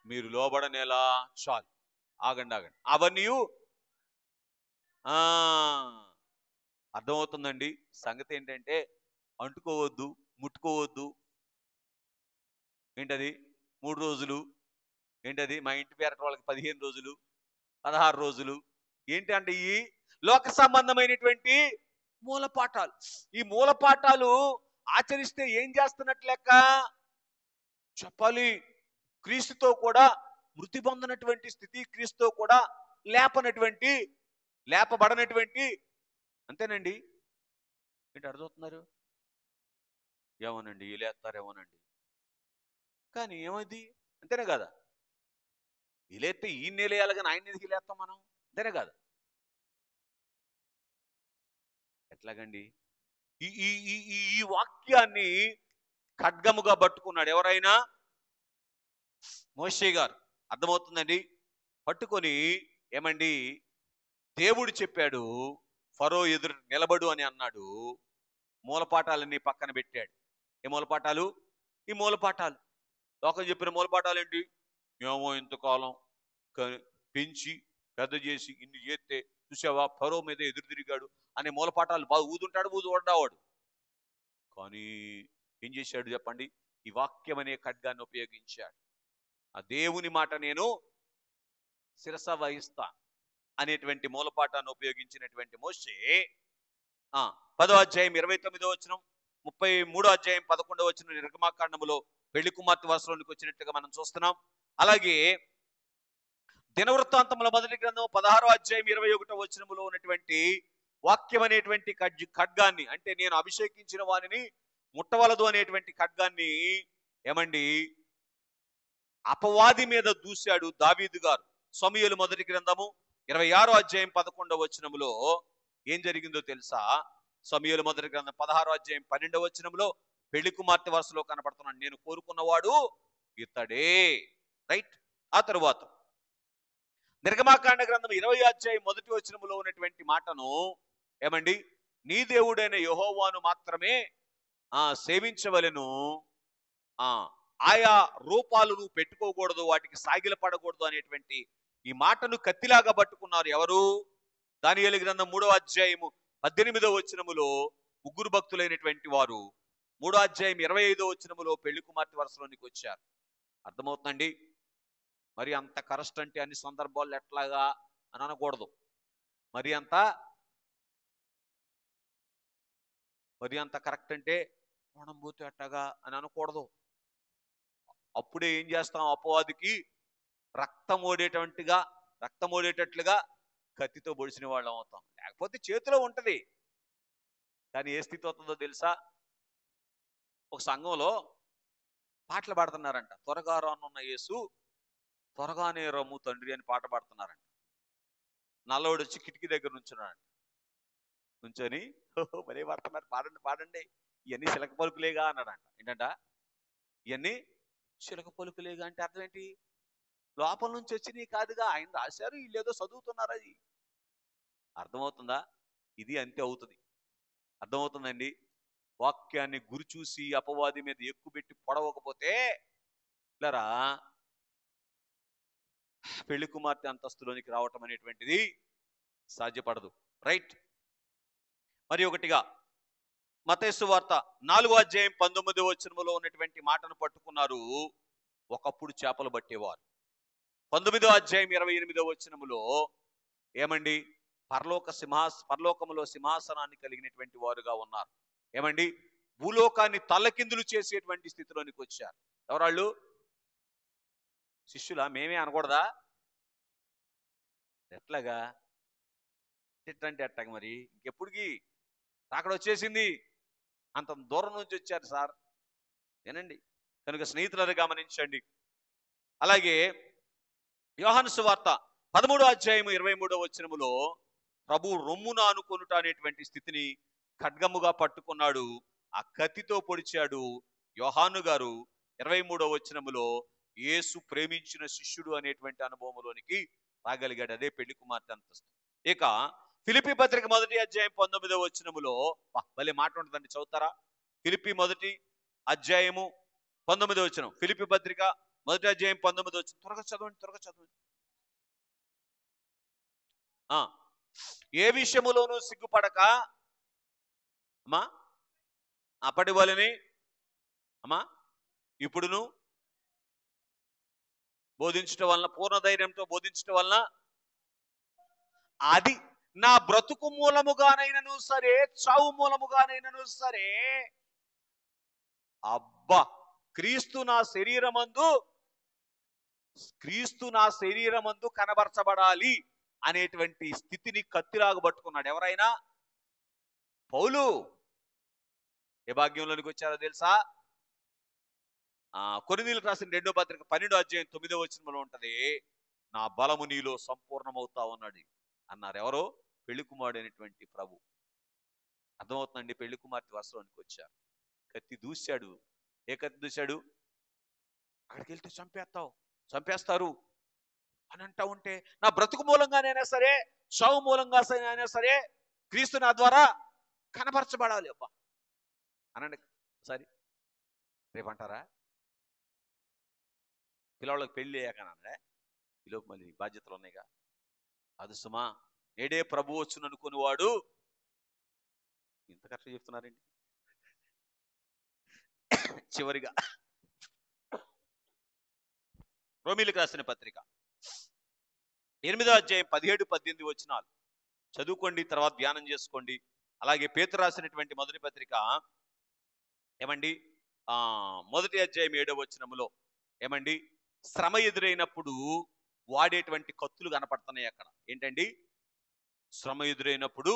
మీరు లోబడనేలా. చాలు, ఆగండి ఆగండి. అవన్నీ అర్థమవుతుందండి. సంగతి ఏంటంటే అంటుకోవద్దు, ముట్టుకోవద్దు. ఏంటది? 3 రోజులు. ఏంటది? మా ఇంటి పేరట వాళ్ళకి 15 రోజులు, 16 రోజులు. ఏంటి అంటే ఈ లోక సంబంధమైనటువంటి మూలపాఠాలు. ఈ మూలపాఠాలు ఆచరిస్తే ఏం చేస్తున్నట్లు లెక్క చెప్పాలి? క్రీస్తుతో కూడా మృతి పొందినటువంటి స్థితి, క్రీస్తుతో కూడా లేపబడనటువంటి, అంతేనండి. ఏంటి అర్థమవుతున్నారు? ఏమోనండి వీలేస్తారేమోనండి, కానీ ఏమైంది? అంతేనే కదా. వీలేస్తే ఈ నేలేయాలి కానీ ఆయన ఎందుకు వీలేస్తాం మనం? అంతేనే కదా. ఎట్లాగండి? ఈ ఈ ఈ ఈ వాక్యాన్ని ఖడ్గముగా పట్టుకున్నాడు ఎవరైనా? మోషే గారు. అర్థమవుతుందండి? పట్టుకొని ఏమండి దేవుడు చెప్పాడు, ఫరో ఎదురు నిలబడు అని అన్నాడు. మూలపాఠాలన్నీ పక్కన పెట్టాడు. ఏ మూలపాఠాలు? ఈ మూలపాఠాలు. లోకం చెప్పిన మూలపాఠాలు ఏంటి? ఏమో ఇంతకాలం పెంచి పెద్ద చేసి ఇన్ని చేస్తే చూసావా ఫరో మీద ఎదురు తిరిగాడు అనే మూలపాఠాలు బాగా ఊదుంటాడు. కానీ ఏం చేశాడు చెప్పండి? ఈ వాక్యం అనే ఖడ్గాన్ని ఉపయోగించాడు. ఆ దేవుని మాట నేను శిరస వహిస్తా అనేటువంటి మూలపాఠాన్ని ఉపయోగించినటువంటి మోషే 10వ అధ్యాయం 29వ వచనం, 33వ అధ్యాయం 11వ వచనం నిర్గమాకాండములో పెళ్లి కుమార్తె వరుసలోనికి వచ్చినట్టుగా మనం చూస్తున్నాం. అలాగే దినవృత్తాంతముల మొదటి గ్రంథం 16వ అధ్యాయం 21వ వచనములో ఉన్నటువంటి వాక్యం అనేటువంటి ఖడ్గాన్ని, అంటే నేను అభిషేకించిన వానిని ముట్టవలదు అనేటువంటి ఖడ్గాన్ని ఏమండి అపవాది మీద దూశాడు దావీదు గారు. సమూయేలు మొదటి గ్రంథము 26వ అధ్యాయం 11వ వచనములో ఏం జరిగిందో తెలుసా? సమూయేలు మొదటి గ్రంథం 16వ అధ్యాయం 12వ వచనములో పెళ్లి కుమార్తె వరుసలో కనపడుతున్నాడు, నేను కోరుకున్నవాడు ఇతడే. రైట్. ఆ తరువాత నిర్గమాకాండ గ్రంథం 20వ అధ్యాయం 1వ వచనములో ఉన్నటువంటి మాటను ఏమండి, నీ దేవుడైన యెహోవాను మాత్రమే సేవించవలెను, ఆయా రూపాలు నువ్వు పెట్టుకోకూడదు, వాటికి సాగిల పడకూడదు అనేటువంటి ఈ మాటను కత్తిలాగా పట్టుకున్నారు ఎవరు? దానియేలు గ్రంథం 3వ అధ్యాయము 18వ వచనములో ముగ్గురు భక్తులైనటువంటి వారు 3వ అధ్యాయం 25వ వచనములో పెళ్లి కుమార్తె వరుసలోనికి వచ్చారు. అర్థమవుతుందండి? మరి అంత కరెస్ట్ అంటే అన్ని సందర్భాల్లో ఎట్లాగా అని అనకూడదు. మరి అంత కరెక్ట్ అంటే మనం పోతే అట్టగా అని అనకూడదు. అప్పుడే ఏం చేస్తాం? అపవాదికి రక్తం ఓడేటట్లుగా కత్తితో పొడిచిన వాళ్ళం అవుతాం. లేకపోతే చేతిలో ఉంటది, కానీ ఏ స్థితి అవుతుందో తెలుసా? ఒక సంఘంలో పాటలు పాడుతున్నారంట. త్వరగా రానున్న యేసు త్వరగానే రమ్ము తండ్రి అని పాట పాడుతున్నారంట. నల్లవాడు వచ్చి కిటికీ దగ్గర నుంచొని మరే పాడుతున్నారు, పాడండి ఇవన్నీ చిలక పలుకులేగా అన్నాడంట. ఏంటంట? ఇవన్నీ చిలక పలుకులేగా అంటే అర్థం ఏంటి? లోపల నుంచి వచ్చినవి కాదుగా, ఆయన రాశారు, వీళ్ళు ఏదో చదువుతున్నారు. అది అర్థమవుతుందా? ఇది అంతే అవుతుంది. అర్థమవుతుందండి? వాక్యాన్ని గురి చూసి అపవాది మీద ఎక్కుపెట్టి పొడవకపోతే ఇలారా పెళ్లి కుమార్తె అంతస్తులోనికి రావటం అనేటువంటిది సాధ్యపడదు. రైట్. మరి ఒకటిగా మత్తయి సువార్త 4వ అధ్యాయం 19వ వచనములో ఉన్నటువంటి మాటను పట్టుకున్నారు. ఒకప్పుడు చేపలు పట్టేవారు. 19వ అధ్యాయం 28వ వచనములో ఏమండి, పరలోకములో సింహాసనాన్ని కలిగినటువంటి వారుగా ఉన్నారు. ఏమండి, భూలోకాన్ని తల్లకిందులు చేసేటువంటి స్థితిలోనికి వచ్చారు. ఎవరాళ్ళు? శిష్యులా? మేమే అనకూడదా? ఎట్లాగా? ఎట్టంటే ఎట్టగా మరి ఇంకెప్పుడుకి అక్కడ వచ్చేసింది, అంత దూరం నుంచి వచ్చారు సార్. ఏనండి, కనుక స్నేహితులను గమనించండి. అలాగే యోహాను సువార్త 13వ అధ్యాయం 23వ వచనములో ప్రభు రొమ్మున అనుకొనుట అనేటువంటి స్థితిని ఖడ్గముగా పట్టుకున్నాడు, ఆ కత్తితో పొడిచాడు. యోహాను గారు 23వ వచనములో యేసు ప్రేమించిన శిష్యుడు అనేటువంటి అనుభవంలోనికి రాగలిగాడు. అదే పెళ్లి కుమార్తె అంతస్తు. ఇక ఫిలిప్పీ పత్రిక 1వ అధ్యాయం 19వ వచనములో భలే మాట ఉంటుందండి, చదువుతారా? ఫిలిప్పీ 1వ అధ్యాయము 19వ వచనం. ఫిలిప్పీ పత్రిక 1వ అధ్యాయం 19వ వచనం. త్వరగా చదవండి. ఏ విషయములోనూ సిగ్గుపడక అమ్మా అప్పటి వాళ్ళని ఇప్పుడును బోధించటం వలన, పూర్ణ ధైర్యంతో బోధించటం వలన, అది నా బ్రతుకు మూలముగానైనను సరే, చావు మూలముగానైనను సరే, అబ్బా క్రీస్తు నా శరీరమందు కనబరచబడాలి అనేటువంటి స్థితిని కత్తిలాగా పట్టుకున్నాడు. ఎవరైనా? పౌలు. ఏ భాగ్యంలోనికి వచ్చారో తెలుసా? కొరింథీయులకు రాసిన 2వ పత్రిక 12వ అధ్యాయం 9వ వచనంలో ఉంటది, నా బలము నీలో సంపూర్ణమవుతా ఉన్నాడు అన్నారు. ఎవరో? పెళ్లి కుమారుడు అయినటువంటి ప్రభు. అర్థమవుతుందండి? పెళ్లి కుమార్తె వస్త్రానికి వచ్చారు, కత్తి దూశాడు. ఏ కత్తి దూశాడు? అక్కడికి వెళ్తే చంపేస్తారు అని అంటా ఉంటే, నా బ్రతుకు మూలంగానైనా సరే, చావు మూలంగా అయినా సరే క్రీస్తు నా ద్వారా కనపరచబడాలి అబ్బా అనండి సరే రేపంటారా పిల్లవాళ్ళకి పెళ్లి అయ్యాకనంటే ఈలోపు మళ్ళీ బాధ్యతలు ఉన్నాయిగా అది సుమా నేడే ప్రభు వచ్చును అనుకుని వాడు ఇంత కరెక్ట్ చెప్తున్నారండి. చివరిగా రోమీలకు రాసిన పత్రిక 8వ అధ్యాయం 17-18 వచనాలు చదువుకోండి, తర్వాత ధ్యానం చేసుకోండి. అలాగే పేతురు రాసినటువంటి మొదటి పత్రిక ఏమండి మొదటి అధ్యాయం 7వ వచనములో ఏమండి శ్రమ ఎదురైనప్పుడు వాడేటువంటి కత్తులు కనపడుతున్నాయి అక్కడ. ఏంటండి శ్రమ ఎదురైనప్పుడు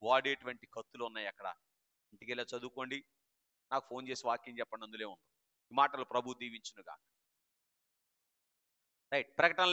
వాడేటువంటి కత్తులు ఉన్నాయి అక్కడ. ఇంటికి వెళ్ళి చదువుకోండి, నాకు ఫోన్ చేసి వాక్యం చెప్పండి, అందులో ఉంది. ఈ మాటలు ప్రభు దీవించునుగా. రైట్. ప్రకటనలో